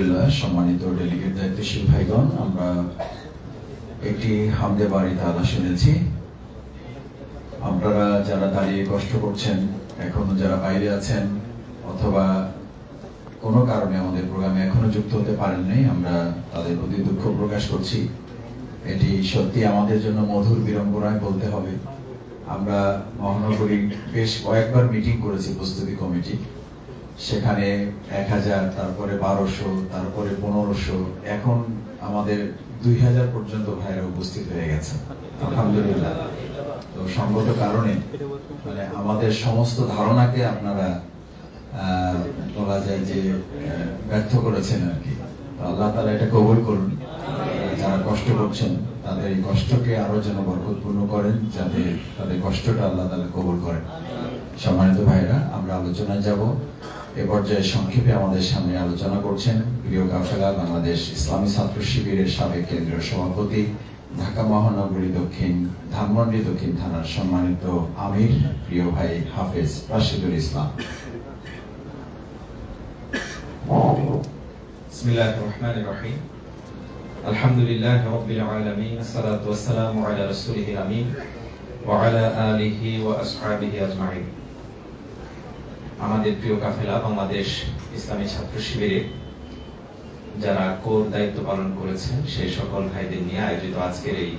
আলহামদুলিল্লাহ, সম্মানিত ডেলিগেট দায়িত্বশীল ভাইগণ, আমরা একটি হামদে বাড়ি তাআলা শুনেছি। আপনারা যারা দাঁড়িয়ে কষ্ট করছেন, এখনো যারা বাইরে আছেন অথবা কোনো কারণে আমাদের প্রোগ্রামে এখনো যুক্ত হতে পারেননি, আমরা তাদের প্রতি দুঃখ প্রকাশ করছি। এটি সত্যি আমাদের জন্য মধুর বিড়ম্বনায় বলতে হবে। আমরা মহানগরী বেশ কয়েকবার মিটিং করেছি, প্রস্তুতি কমিটি, সেখানে 1000, তারপরে 1200, তারপরে 1500, এখন আমাদের 2000 পর্যন্ত ভাইরা উপস্থিত হয়ে গেছে আলহামদুলিল্লাহ। তো সঙ্গত কারণে মানে আমাদের সমস্ত ধারণাকে আপনারা বলা যায় যে ব্যর্থ করেছেন আর কি। আল্লাহ তাআলা এটা কবুল করুন। যারা কষ্ট করছেন তাদের এই কষ্টকে আরো যেন বরকতপূর্ণ করেন, যাতে তাদের কষ্টটা আল্লাহ তাআলা কবুল করেন। সম্মানিত ভাইরা, আমরা আলোচনায় যাব। এ পর্যায়ে সংক্ষেপে আমাদের সামনে আলোচনা করছেন প্রিয় কাফেলা বাংলাদেশ ইসলামী ছাত্র শিবিরের সাবেক কেন্দ্রীয় সভাপতি, ঢাকা মহানগরী দক্ষিণ, ধানমন্ডি দক্ষিণ থানার সম্মানিত আমির, প্রিয় ভাই হাফেজ রাশিদুল ইসলাম। বিসমিল্লাহির রহমানির রহিম। আলহামদুলিল্লাহি রাব্বিল আলামিন, আসসালাতু ওয়াসসালামু আলা রাসূলিল আমিন ওয়া আলা আলিহি ওয়া আসহাবিহি আজমাইন। আমাদের প্রিয় কাফেলা বাংলাদেশ ইসলামী ছাত্র শিবিরে যারা কোর দায়িত্ব পালন করেছেন সেই সকল ভাইদের নিয়ে আয়োজিত আজকের এই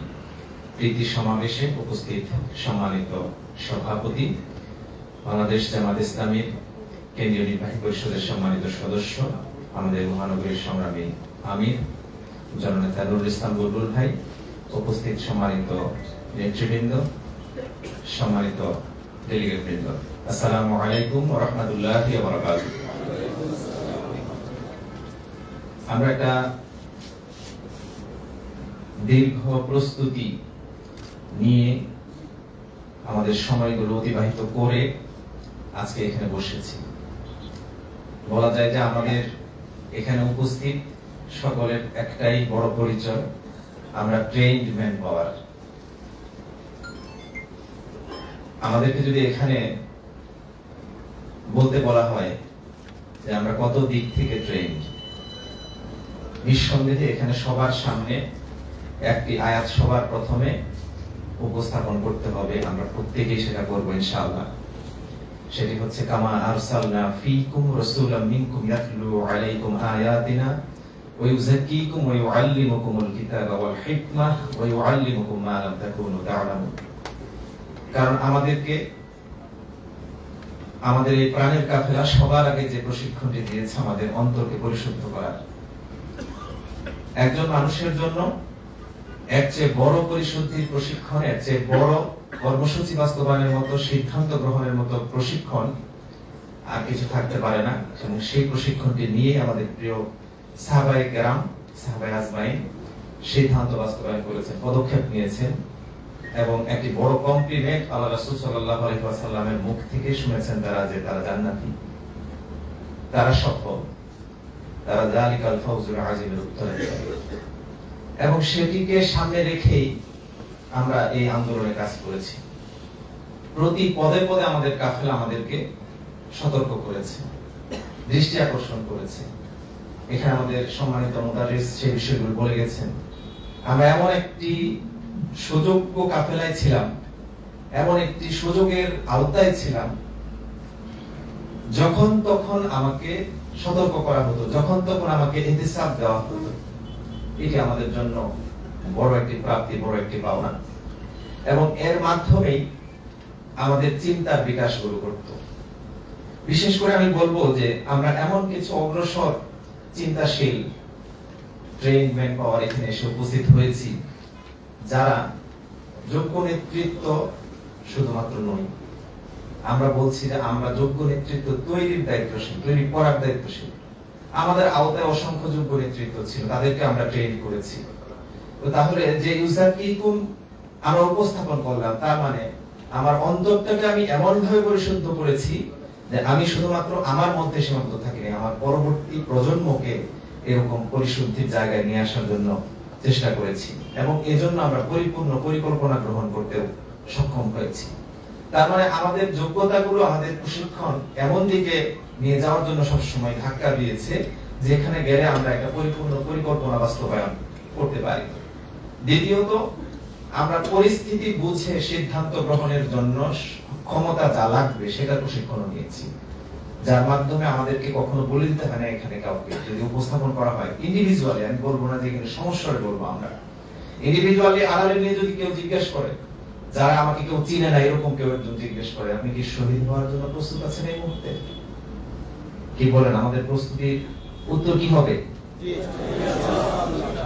প্রীতি সমাবেশে উপস্থিত সম্মানিত সভাপতি, বাংলাদেশ জামাত ইসলামীর কেন্দ্রীয় নির্বাহী পরিষদের সম্মানিত সদস্য, আমাদের মহানগরীর সংগ্রামী আমির জননেতা নুরুল ইসলাম বুলবুল ভাই, উপস্থিত সম্মানিত নেতৃবৃন্দ, সম্মানিত ডেলিগেট বৃন্দ, আসসালামু আলাইকুম ওয়া রাহমাতুল্লাহি ওয়া বারাকাতুহু। আমরা একটা দীর্ঘ প্রস্তুতি নিয়ে আমাদের সময়গুলো অতিবাহিত করে আজকে এখানে বসেছি। বলা যায় যে আমাদের এখানে উপস্থিত সকলের একটাই বড় পরিচয়, আমরা ট্রেইনড ম্যান পাওয়ার। আমাদেরকে যদি এখানে বলতে বলা হয় যে আমরা কত দিক থেকে ট্রেইনড, নিঃসন্দেহে এখানে সবার সামনে একটি আয়াত সবার প্রথমে উপস্থাপন করতে হবে। আমরা প্রত্যেকেই সেটা করবো ইনশাআল্লাহ। সেটি হচ্ছে কামা আরসালনা ফীকুম রাসূলাম মিনকুম ইয়াতলু আলাইকুম আয়াতিনা ওয়া ইউযাক্কিকুম ওয়া ইউআল্লিমুকুমুল কিতাবা ওয়াল হিকমাহ ওয়া ইউআল্লিমুকুম মা লাম তাকুনু তা'লামুন। কারণ আমাদের এই প্রাণের কাফেলা সবার আগে যে প্রশিক্ষণটি দিয়েছে আমাদের অন্তরকে পরিশুদ্ধ করার। একজন মানুষের জন্য এর চেয়ে বড় পরিশুদ্ধির প্রশিক্ষণ, এর চেয়ে বড় কর্মসূচি বাস্তবায়নের মতো, সিদ্ধান্ত গ্রহণের মতো প্রশিক্ষণ আর কিছু থাকতে পারে না। এবং সেই প্রশিক্ষণটি নিয়ে আমাদের প্রিয় সাহাবায়ে কেরাম, সাহাবায়ে আজমাইন সিদ্ধান্ত বাস্তবায়ন করেছেন, পদক্ষেপ নিয়েছেন এবং একটি বড় কমপ্লিমেন্ট আল্লাহ রাসূল সাল্লাল্লাহু আলাইহি ওয়াসাল্লামের মুখ থেকে শুনেছেন তারা, যে তারা জান্নাতি, তারা সফল, তারা যালিকাল ফাউজুল আযীমের উত্তরাধিকারী। এবং সেটিকে সামনে রেখেই আমরা এই আন্দোলনে কাজ করেছি। প্রতি পদে পদে আমাদের কাফেলা আমাদেরকে সতর্ক করেছে, দৃষ্টি আকর্ষণ করেছে। এখানে আমাদের সম্মানিত মুদারিস সেই বিষয়গুলো বলে গেছেন। আমরা এমন একটি সুযোগ্য কাফেলায় ছিলাম, এমন একটি সুযোগের আওতায় ছিলাম, যখন তখন আমাকে সতর্ক করা হতো, যখন তখন আমাকে ইহতিসাব দেওয়া হতো। এটি আমাদের জন্য বড় একটি প্রাপ্তি, বড় একটি পাওনা। এবং এর মাধ্যমেই আমাদের চিন্তার বিকাশ শুরু করত। বিশেষ করে আমি বলবো যে আমরা এমন কিছু অগ্রসর চিন্তাশীল ট্রেইনড ম্যান পাওয়ার এখানে এসে উপস্থিত হয়েছি, যারা যোগ্য নেতৃত্ব শুধুমাত্র নয়, আমরা বলছি যে আমরা যোগ্য নেতৃত্ব তৈরির দায়িত্বশীল, তৈরি করার দায়িত্বশীল। আমাদের আওতায় অসংখ্য যোগ্য নেতৃত্ব ছিল, তাদেরকে আমরা ট্রেন করেছি। তো তাহলে যে ইউযাক্কিকুম আমরা উপস্থাপন করলাম, তার মানে আমার অন্তরটাকে আমি এমন ভাবে পরিশুদ্ধ করেছি যে আমি শুধুমাত্র আমার মধ্যে সীমাবদ্ধ থাকিনি, আমার পরবর্তী প্রজন্মকে এরকম পরিশুদ্ধির জায়গায় নিয়ে আসার জন্য চেষ্টা করেছি। এবং এজন্য আমরা পরিপূর্ণ পরিকল্পনা গ্রহণ করতে সক্ষম হয়েছি। তার মানে আমাদের যোগ্যতাগুলো, আমাদের প্রশিক্ষণ এমন দিকে নিয়ে যাওয়ার জন্য সবসময় ধাক্কা দিয়েছে যেখানে গেলে আমরা একটা পরিপূর্ণ পরিকল্পনা বাস্তবায়ন করতে পারি। দ্বিতীয়ত, আমরা পরিস্থিতি বুঝে সিদ্ধান্ত গ্রহণের জন্য ক্ষমতা যা লাগবে সেটার প্রশিক্ষণ নিয়েছি, যার মাধ্যমে আমাদেরকে কখনো বলে দিতে হয় না এখানে কাউকে যদি উপস্থাপন করা হয় ইন্ডিভিজুয়ালি। আমি বলবো না যে এখানে সমস্যাটা বলবো, আমরা ইন্ডিভিজুয়ালি আড়ালে নিয়ে যদি কেউ জিজ্ঞেস করে, যারা আমাকে কেউ চিনে না এরকম কেউ একজন জিজ্ঞেস করে আপনি কি শহীদ হওয়ার জন্য প্রস্তুত আছেন এই মুহূর্তে, কি বলেন? আমাদের প্রস্তুতির উত্তর কি হবে?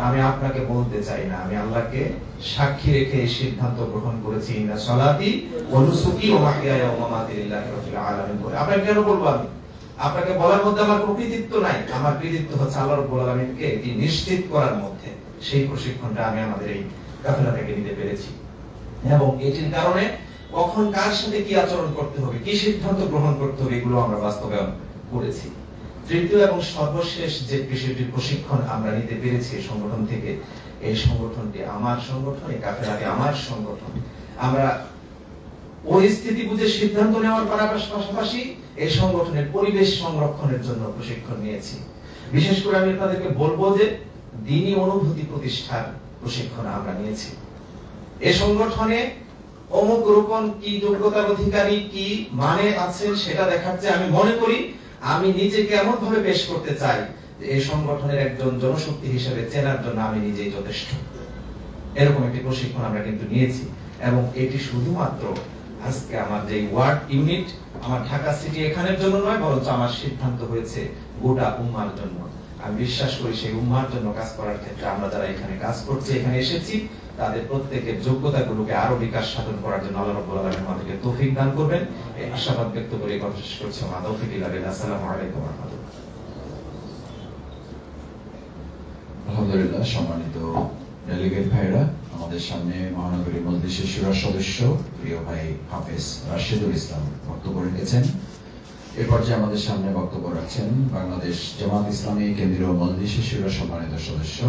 আমি আপনাকে বলতে চাই না, আমি আল্লাহকে সাক্ষী রেখে এই সিদ্ধান্ত গ্রহণ করেছি, ইন্না সালাতি ওয়া নুসুকি ওয়া মাহইয়ায়া ওয়া মামাতি লিল্লাহি রাব্বিল আলামিন বলে। আপনাকে কেন বলবো? আমি আপনাকে বলার মধ্যে আমার কোনো কৃতিত্ব নাই, আমার কৃতিত্ব হচ্ছে আল্লাহ রাব্বুল আলামিনকে এটি নিশ্চিত করার মধ্যে। সেই প্রশিক্ষণটা আমি আমাদের এই কাফেলা থেকে নিতে পেরেছি এবং এটির কারণে কখন কার সাথে কি আচরণ করতে হবে, কি সিদ্ধান্ত গ্রহণ করতে হবে এগুলো আমরা বাস্তবায়ন করেছি। তৃতীয় এবং সর্বশেষ যে বিষয়টির প্রশিক্ষণ আমরা নিতে পেরেছি এই সংগঠন থেকে, এই সংগঠনটি আমার সংগঠন, এই কাফেলাটি আমার সংগঠন। আমরা পরিস্থিতি বুঝে সিদ্ধান্ত নেওয়ার পাশাপাশি এই সংগঠনের পরিবেশ সংরক্ষণের জন্য প্রশিক্ষণ নিয়েছি। বিশেষ করে আমি আপনাদেরকে বলবো যে দ্বীনি অনুভূতি প্রতিষ্ঠার প্রশিক্ষণ আমরা নিয়েছি। এই সংগঠনে অমুক রকম কি যোগ্যতার অধিকারী কি মানে আছে সেটা দেখার চেয়ে আমি মনে করি আমি নিজেকে এমন ভাবে পেশ করতে চাই যে এই সংগঠনের একজন জনশক্তি হিসেবে চেনার জন্য আমি নিজেই যথেষ্ট। এরকম একটি প্রশিক্ষণ আমরা কিন্তু নিয়েছি এবং এটি শুধুমাত্র আজকে আমার যে ওয়ার্ড ইউনিট আমার ঢাকা সিটি এখানের জন্য নয়, বরঞ্চ আমার সিদ্ধান্ত হয়েছে গোটা উম্মার জন্য। আমি বিশ্বাস করি সেই উম্মার জন্য কাজ করার ক্ষেত্রে আমরা যারা এখানে কাজ করছি, এখানে এসেছি, তাদের প্রত্যেকের যোগ্যতাগুলোকে আরো বিকাশ সাধন করার জন্য আল্লাহ রাব্বুল আলামিন আমাদেরকে তৌফিক দান করবেন। এই আশাবাদ ব্যক্ত করে কথা শেষ করছি। আসসালামু আলাইকুম ওয়া রাহমাতুল্লাহ। আলহামদুলিল্লাহ, সম্মানিত ডেলিগেট ভাইরা, আমাদের সামনে মহানগরী মজলিসের শুরা সদস্য প্রিয় ভাই হাফেজ রাশিদুল ইসলাম বক্তব্য রেখেছেন। এ পর্যায়ে আমাদের সামনে বক্তব্য রাখছেন বাংলাদেশ জামাত ইসলামী কেন্দ্রীয় মজলিসের শুরা সম্মানিত সদস্য,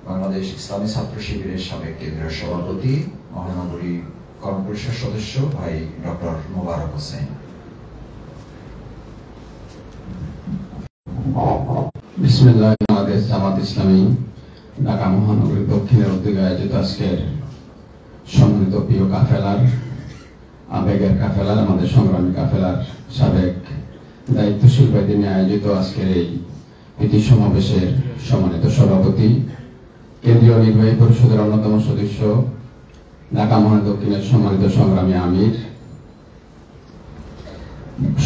বাংলাদেশ ইসলামী ছাত্র শিবিরের সাবেক কেন্দ্রীয় সভাপতি, মহানগরী কর্মপরিষদ সদস্য ভাই ডক্টর মোবারক হোসেন। বিসমিল্লাহ। বাংলাদেশ জামাত ইসলামী ঢাকা মহানগরী দক্ষিণের উদ্যোগে আয়োজিত আজকের সম্মানিত প্রিয় কাফেলার, আবেগের কাফেলার, আমাদের সংগ্রামী কাফেলার সাবেক দায়িত্বশীল ব্যক্তি নিয়ে আয়োজিত আজকের এই প্রীতি সমাবেশের সম্মানিত সভাপতি, কেন্দ্রীয় নির্বাহী পরিষদের অন্যতম সদস্য, ঢাকা মহানগর দক্ষিণের সম্মানিত সংগ্রামী আমির,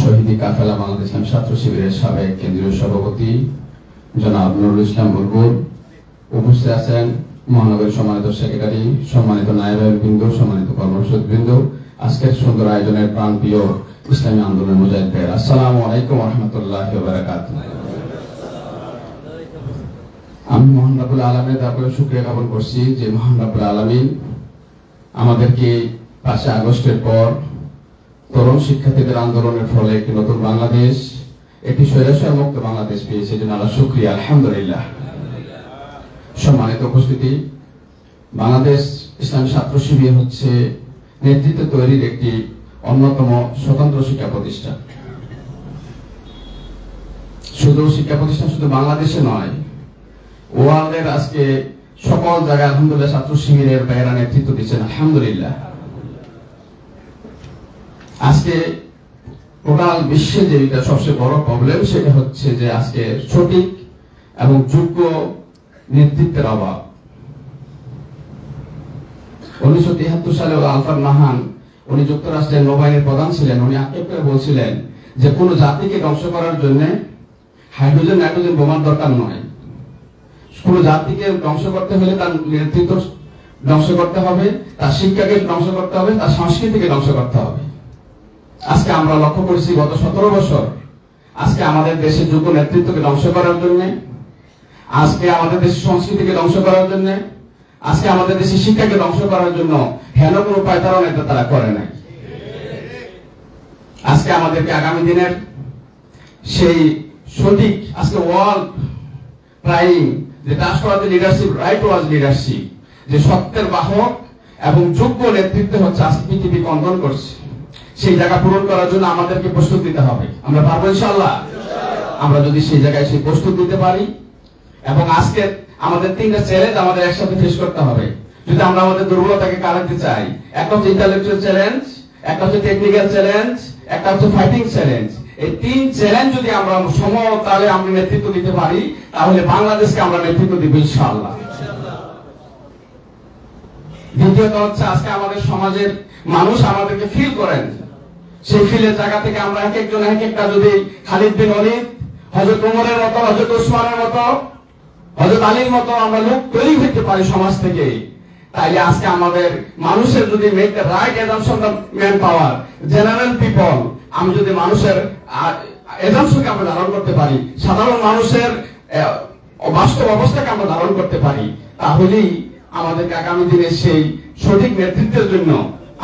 শহীদি কাফেলা বাংলাদেশ ইসলামী ছাত্র শিবিরের সাবেক কেন্দ্রীয় সভাপতি জনাব নুরুল ইসলাম বুলবুল, উপস্থিত আছেন মহানগরীর সম্মানিত সেক্রেটারি, সম্মানিত নায়েব-বৃন্দ, সম্মানিত কর্মপরিষদ বৃন্দ, আজকের সুন্দর আয়োজনের প্রাণপ্রিয় ইসলামী আন্দোলনের মুজাহিদ ভাইরা, আসসালামু আলাইকুম ওয়া রাহমাতুল্লাহি ওয়া বারাকাতুহু। আমি মহান রব্বুল আলামিনের দরবারে শুকরিয়া জ্ঞাপন করছি যে মহান রব্বুল আলামিন আমাদেরকে 5 আগস্টের পর তরুণ শিক্ষার্থীদের আন্দোলনের ফলে একটি নতুন বাংলাদেশ, একটি স্বৈরাচার মুক্ত বাংলাদেশ পেয়েছে, জন্য আল্লাহ শুকরিয়া, আলহামদুলিল্লাহ। সম্মানিত উপস্থিতি, বাংলাদেশ ইসলামী ছাত্র শিবির হচ্ছে নেতৃত্ব তৈরির একটি অন্যতম স্বতন্ত্র শিক্ষা প্রতিষ্ঠান। শুধু শিক্ষা প্রতিষ্ঠান শুধু বাংলাদেশে নয়, ওয়ার্ল্ডের আজকে সকল জায়গায় আলহামদুলিল্লাহ ছাত্র শিবিরের ভাইয়েরা নেতৃত্ব দিচ্ছেন, আলহামদুলিল্লাহ। আজকে টোটাল বিশ্বে যেটা সবচেয়ে বড় প্রবলেম সেটা হচ্ছে যে আজকে সঠিক এবং যোগ্য নেতৃত্বের অভাব। 1973 সালে আলফার নাহান, উনি যুক্তরাষ্ট্রের নৌবাহিনীর প্রধান ছিলেন, উনি আক্ষেপ করে বলছিলেন যে কোন জাতিকে ধ্বংস করার জন্য হাইড্রোজেন নাইট্রোজেন বোমার দরকার নয়, কোন জাতিকে ধ্বংস করতে হলে তার নেতৃত্ব ধ্বংস করতে হবে, তার শিক্ষাকে ধ্বংস করতে হবে, তার সংস্কৃতিকে ধ্বংস করতে হবে। আজকে আমরা লক্ষ্য করেছি গত 17 বছর আজকে আমাদের দেশের যোগ্য নেতৃত্বকে ধ্বংস করার জন্য, আজকে আমাদের দেশের সংস্কৃতিকে ধ্বংস করার জন্য, আজকে আমাদের দেশের শিক্ষাকে ধ্বংস করার জন্য হেন কোনো পায়তারা নেতা তারা করে নাই। আজকে আমাদেরকে আগামী দিনের সেই সঠিক আজকে ওয়ার্ল্ড ট্রাইং যে task for the leadership, right was leadership, যে সত্যের বাহক এবং যোগ্য নেতৃত্ব হচ্ছে আজকে পৃথিবী কন্দন করছে। সেই জায়গা পূরণ করার জন্য আমাদেরকে প্রস্তুত নিতে হবে। আমরা পারবো ইনশাআল্লাহ। আমরা যদি সেই জায়গায় সেই প্রস্তুত দিতে পারি। এবং আজকে আমাদের 3টা চ্যালেঞ্জ আমাদের একসাথে ফেস করতে হবে যদি আমরা আমাদের দুর্বলতাকে কাটাতে চাই। একটা হচ্ছে ইন্টেলেকচুয়াল চ্যালেঞ্জ, একটা হচ্ছে টেকনিক্যাল চ্যালেঞ্জ, একটা হচ্ছে ফাইটিং চ্যালেঞ্জ। এই 3 চ্যালেঞ্জ যদি আমরা সমতালে আমরা নেতৃত্ব দিতে পারি তাহলে বাংলাদেশকে আমরা নেতৃত্ব দিব ইনশাআল্লাহ। দ্বিতীয়ত হচ্ছে আজকে আমাদের সমাজের মানুষ আমাদেরকে ফিল করেন, সেই ফিলের জায়গা থেকে আমরা এক একজন এক একটা যদি খালিদ বিন ওয়ালিদ, হযরত ওমরের মতো, হযরত ওসমানের মতো, হযরত আলীর মতো আমরা লোক তৈরি হতে পারি সমাজ থেকে, তাইলে আজকে আমাদের মানুষের যদি make the right assumption of man power, general people, আমি যদি মানুষের অ্যাজাম্পশনকে আমরা ধারণ করতে পারি, সাধারণ মানুষের বাস্তব অবস্থাকে আমরা ধারণ করতে পারি, তাহলেই আমাদেরকে আগামী দিনে সেই সঠিক নেতৃত্বের জন্য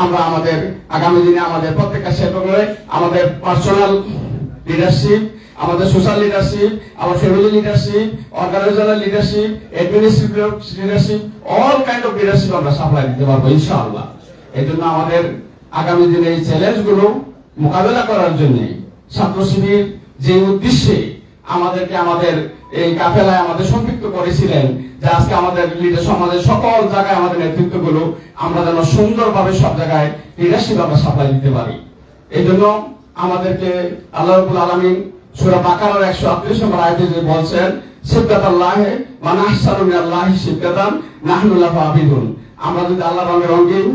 আমরা আমাদের আগামী দিনে আমাদের প্রত্যেকটা সেক্টরে আমাদের পার্সোনাল লিডারশিপ, আমাদের সোশ্যাল লিডারশিপ, আমার family leadership, organisational leadership, administrative leadership, all kind of leadership আমরা সাপ্লাই দিতে পারবো ইনশাআল্লাহ। এই জন্য আমাদের আগামী দিনে এই চ্যালেঞ্জগুলো মোকাবেলা করার জন্য ছাত্র শিবির যে উদ্দেশ্যে আমাদেরকে আমাদের এই কাফেলায় আমাদের সম্পৃক্ত করেছিলেন, যে আজকে আমাদের লিডার সমাজের সকল জায়গায় আমাদের নেতৃত্বগুলো আমরা যেন সুন্দরভাবে সব জায়গায় লিডারশিপ আমরা সাপ্লাই দিতে পারি। এই জন্য আমাদেরকে আল্লাহ রাব্বুল আলামিন সূরা বাকারার 138 নম্বর আয়াতে যে বলছেন, সিবগাতাল্লাহি ওয়া নাহসানু মিনাল্লাহি সিবগাতান নাহনু লাহু আবিদুন, আমরা যদি আল্লাহর রঙে রঙিন,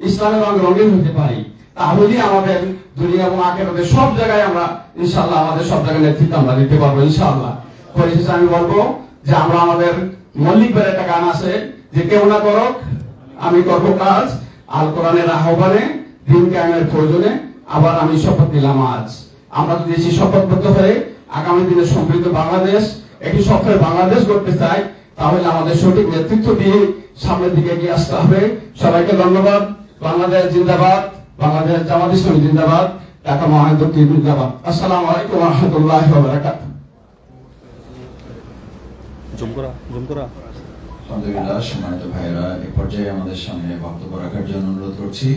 ইসলামের রঙে রঙিন হতে পারি তাহলেই আমাদের দুনিয়া এবং আখিরাতে সব জায়গায় আমরা ইনশাআল্লাহ আমাদের সব জায়গায় নেতৃত্ব আমরা দিতে পারবো ইনশাআল্লাহ। পরিশেষে আমি বলবো যে আমরা আমাদের মল্লিকদের একটা গান আছে যে কেউ না করুক আমি করব কাজ, আল কোরআনের আহ্বানে দিন কায়েমের প্রয়োজনে আবার আমি শপথ নিলাম আজ। আমরা যদি সেই শপথবদ্ধ হয়ে আগামী দিনে সমৃদ্ধ বাংলাদেশ, একটি সফল বাংলাদেশ করতে চাই, তাহলে আমাদের সঠিক নেতৃত্ব দিয়ে সামনের দিকে এগিয়ে আসতে হবে। সবাইকে ধন্যবাদ। বাংলাদেশ জিন্দাবাদ, বাংলাদেশ জামাত ইসলামী জিন্দাবাদ, ঢাকা মহানগর জিন্দাবাদ। আসসালামু আলাইকুম ওয়া রাহমাতুল্লাহি ওয়া বারাকাতুহু। আলহামদুলিল্লাহ, সম্মানিত ভাইরা, এই পর্যায়ে আমাদের সামনে বক্তব্য রাখার জন্য অনুরোধ করছি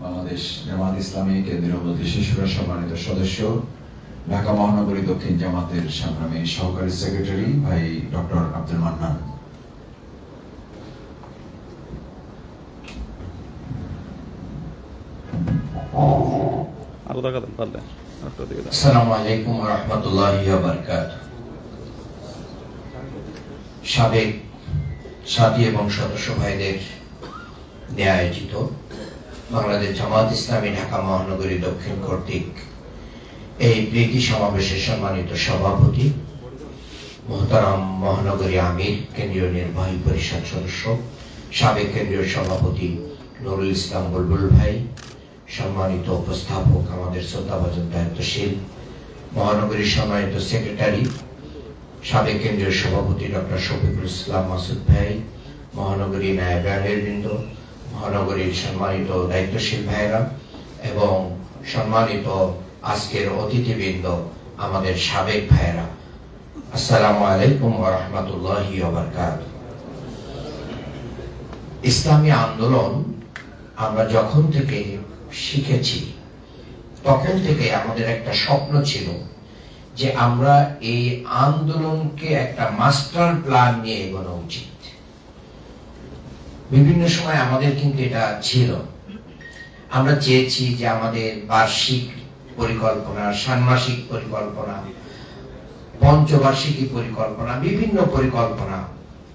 বাংলাদেশ জামাত ইসলামী কেন্দ্রীয় মজলিসের শুরা সম্মানিত সদস্য, ঢাকা মহানগরী দক্ষিণ জামাতের সংগ্রামী সহকারী সেক্রেটারি ভাই ডক্টর আব্দুল মান্নান। আসসালামু আলাইকুম ওয়া রাহমাতুল্লাহি ওয়া বারাকাতুহু। সাবেক সাথী এবং সদস্য ভাইদের নিয়ে আয়োজিত বাংলাদেশ জামাত ইসলামী ঢাকা মহানগরী দক্ষিণ কর্তৃক এই প্রীতি সমাবেশের সম্মানিত সভাপতি মোহতারাম মহানগরী আমির, কেন্দ্রীয় নির্বাহী পরিষদ সদস্য, সাবেক কেন্দ্রীয় সভাপতি নুরুল ইসলাম বুলবুল ভাই, সম্মানিত উপস্থাপক আমাদের শ্রদ্ধাভাজন দায়িত্বশীল মহানগরীর সম্মানিত সেক্রেটারি সাবেক কেন্দ্রীয় সভাপতি ডক্টর শফিকুল ইসলাম মাসুদ ভাই, মহানগরী নায়েবে বৃন্দ, মহানগরীর সম্মানিত দায়িত্বশীল ভাইরা এবং সম্মানিত আজকের অতিথিবৃন্দ আমাদের সাবেক ভাইরা, আসসালামু আলাইকুম ওয়া রাহমাতুল্লাহি ওয়া বারাকাতুহু। ইসলামী আন্দোলন আমরা যখন থেকে শিখেছি তখন থেকে আমাদের একটা স্বপ্ন ছিল যে আমরা এই আন্দোলনকে একটা মাস্টার প্ল্যান নিয়ে এগোনো উচিত। বিভিন্ন সময় আমাদের কিন্তু এটা ছিল, আমরা চেয়েছি যে আমাদের বার্ষিক পরিকল্পনা, ষান্মাসিক পরিকল্পনা, পঞ্চবার্ষিকী পরিকল্পনা, বিভিন্ন পরিকল্পনা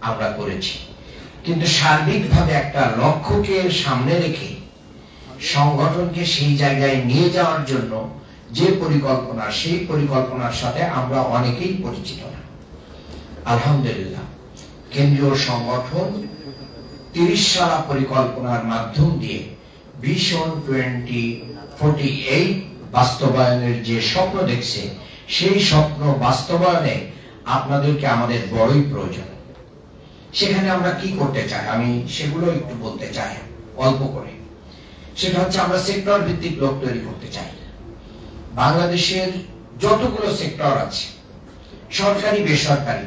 আমরা করেছি, কিন্তু সার্বিকভাবে একটা লক্ষ্যকে সামনে রেখে সংগঠনকে সেই জায়গায় নিয়ে যাওয়ার জন্য যে পরিকল্পনা, সেই পরিকল্পনার সাথে আমরা অনেকেই পরিচিত না। আলহামদুলিল্লাহ, কেন্দ্রীয় সংগঠন 30 সালা পরিকল্পনার মাধ্যম দিয়ে ভিশন 2048 বাস্তবায়নের যে স্বপ্ন দেখছে, সেই স্বপ্ন বাস্তবায়নে আপনাদেরকে আমাদের বড়ই প্রয়োজন। সেখানে আমরা কি করতে চাই আমি সেগুলো একটু বলতে চাই অল্প করে। সেটা হচ্ছে আমরা সেক্টর ভিত্তিক লোক তৈরি করতে চাই। বাংলাদেশের যতগুলো সেক্টর আছে, সরকারি বেসরকারি,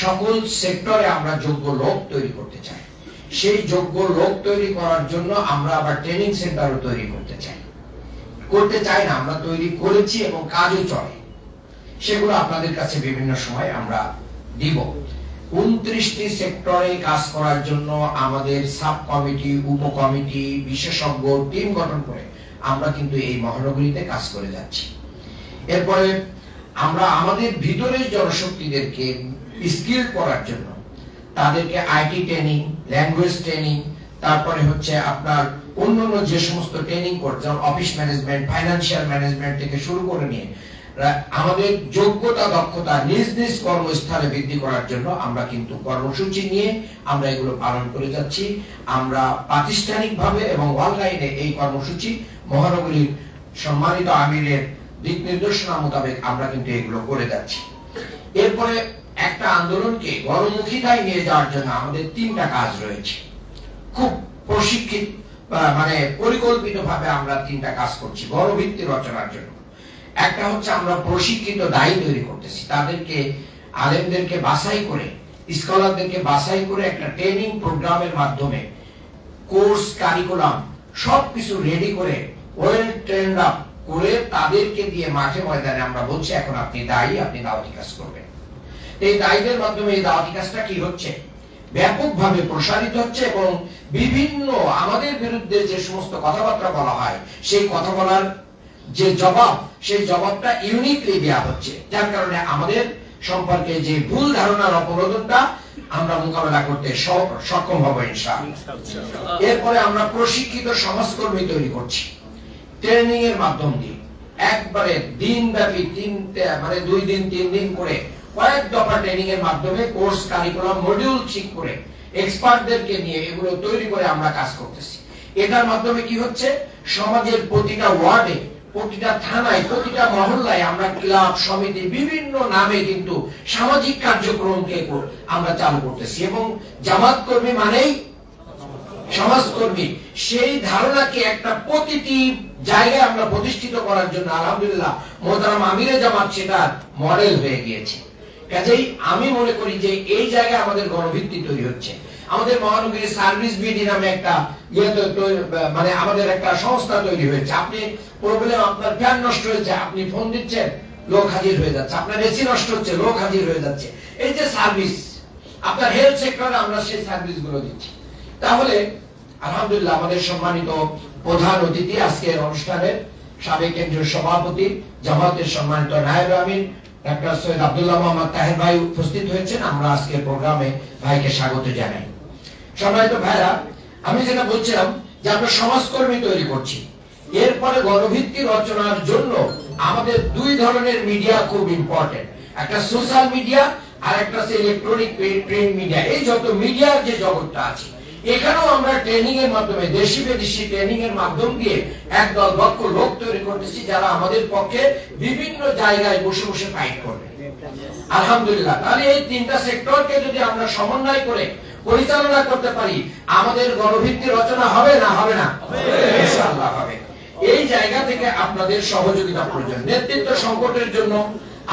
সকল সেক্টরে আমরা যোগ্য লোক তৈরি করতে চাই। সেই যোগ্য লোক তৈরি করার জন্য আমরা আবার ট্রেনিং সেন্টারও তৈরি করতে চাই না, আমরা তৈরি করেছি এবং কাজও চলে। সেগুলো আপনাদের কাছে বিভিন্ন সময় আমরা দিব। 29টি সেক্টরে কাজ করার জন্য আমাদের সাব কমিটি, উপকমিটি, বিশেষজ্ঞ টিম গঠন করে আমরা কিন্তু এই মহানগরীতে কাজ করে যাচ্ছি। এরপরে আমরা আমাদের ভিতরের জনশক্তিদেরকে স্কিল করার জন্য তাদেরকে আইটি ট্রেনিং, ল্যাঙ্গুয়েজ ট্রেনিং, তারপরে হচ্ছে আপনার অন্যান্য যে সমস্ত ট্রেনিং করছে, অফিস ম্যানেজমেন্ট, ফাইন্যান্সিয়াল ম্যানেজমেন্ট থেকে শুরু করে নিয়ে আমাদের যোগ্যতা দক্ষতা নিজ নিজ কর্মস্থলে বৃদ্ধি করার জন্য আমরা কিন্তু কর্মসূচি নিয়ে আমরা এগুলো পালন করে যাচ্ছি। আমরা প্রাতিষ্ঠানিকভাবে এবং অনলাইনে এই কর্মসূচি মহানগরীর সম্মানিত আমিরের দিক নির্দেশনা মোতাবেক আমরা কিন্তু এগুলো করে যাচ্ছি। এরপরে একটা আন্দোলনকে গণমুখিতায় নিয়ে যাওয়ার জন্য আমাদের 3টা কাজ রয়েছে। খুব প্রশিক্ষিত মানে পরিকল্পিতভাবে আমরা 3টা কাজ করছি গণভিত্তি রচনার জন্য। একটা হচ্ছে আমরা প্রশিক্ষিত দায়ী তৈরি করতেছি, তাদেরকে আলেমদেরকে বাছাই করে, স্কলারদেরকে বাছাই করে একটা ট্রেনিং প্রোগ্রামের মাধ্যমে কোর্স, কারিকুলাম সবকিছু রেডি করে ওয়েল ট্রেন্ড আপ করে তাদেরকে দিয়ে মাঠে ময়দানে আমরা বলছি এখন আপনি দায়ী, আপনি দাওয়াতি কাজ করবেন। এই দায়ীদের মাধ্যমে এই দাওয়াতি কাজটা কি হচ্ছে, ব্যাপকভাবে প্রসারিত হচ্ছে এবং বিভিন্ন আমাদের বিরুদ্ধে যে সমস্ত কথাবার্তা বলা হয় সেই কথা বলার যে জবাব, সেই জবাবটা ইউনিকলি দেওয়া হচ্ছে, যার কারণে আমাদের সম্পর্কে যে ভুল ধারণার অপরোধনটা আমরা মোকাবেলা করতে সক্ষম হব ইনশাআল্লাহ। এরপরে আমরা প্রশিক্ষিত সমাজকর্মী তৈরি করছি ট্রেনিং এর মাধ্যম দিয়ে, একবারে দিনব্যাপী 2 দিন 3 দিন করে কয়েক দফা ট্রেনিং এর মাধ্যমে কোর্স, কারিকুলাম, মডিউল ঠিক করে এক্সপার্টদেরকে নিয়ে এগুলো তৈরি করে আমরা কাজ করতেছি। এটার মাধ্যমে কি হচ্ছে, সমাজের প্রতিটা ওয়ার্ডে, প্রতিটা থানায়, প্রতিটা মহল্লায় আমরা ক্লাব, সমিতি বিভিন্ন নামে কিন্তু সামাজিক কার্যক্রমকে আমরা চালু করতেছি এবং জামাত কর্মী মানেই সমাজকর্মী, সেই ধারণাকে একটা প্রতিটি জায়গায় আমরা প্রতিষ্ঠিত করার জন্য আলহামদুলিল্লাহ মোহতারাম আমিরে জামাত সেটা মডেল হয়ে গিয়েছে। কাজেই আমি মনে করি যে এই জায়গায় আমাদের গণভিত্তি তৈরি হচ্ছে। আমাদের মহানগরী সার্ভিস বিডি নামে একটা মানে আমাদের একটা সংস্থা তৈরি হয়েছে। আপনি প্রবলেম, আপনার ফ্যান নষ্ট হয়েছে, আপনি ফোন দিচ্ছেন, লোক হাজির হয়ে যাচ্ছে, আপনার এসি নষ্ট হচ্ছে, লোক হাজির হয়ে যাচ্ছে। এই যে সার্ভিস, আপনার হেলথ সেক্টরে আমরা সেই সার্ভিস গুলো দিচ্ছি। তাহলে আলহামদুলিল্লাহ আমাদের সম্মানিত প্রধান অতিথি আজকের অনুষ্ঠানের সাবেক কেন্দ্রীয় সভাপতি, জামাতের সম্মানিত নায়েব আমির ডাক্তার সৈয়দ আব্দুল্লাহ মোহাম্মদ তাহের ভাই উপস্থিত হয়েছেন। আমরা আজকের প্রোগ্রামে ভাইকে স্বাগত জানাই। সম্মানিত ভাইরা, আমি যেটা বলছিলাম যে আমরা সমাজকর্মী তৈরি করছি। এরপরে গণভিত্তি রচনার জন্য আমাদের 2 ধরনের মিডিয়া খুব ইম্পর্টেন্ট, একটা সোশ্যাল মিডিয়া আর একটা ইলেকট্রনিক প্রিন্ট মিডিয়া। এই যত মিডিয়ার যে জগৎটা আছে, এখানেও আমরা ট্রেনিং এর মাধ্যমে, দেশি বিদেশি ট্রেনিং এর মাধ্যম দিয়ে একদল দক্ষ লোক তৈরি করতেছি যারা আমাদের পক্ষে বিভিন্ন জায়গায় বসে বসে ফাইট করবে আলহামদুলিল্লাহ। তাহলে এই 3টা সেক্টরকে যদি আমরা সমন্বয় করে পরিচালনা করতে পারি, আমাদের গণভিত্তি রচনা হবে না হবে না? ইনশাআল্লাহ হবে। এই জায়গা থেকে আপনাদের সহযোগিতা প্রয়োজন। নেতৃত্ব সংকটের জন্য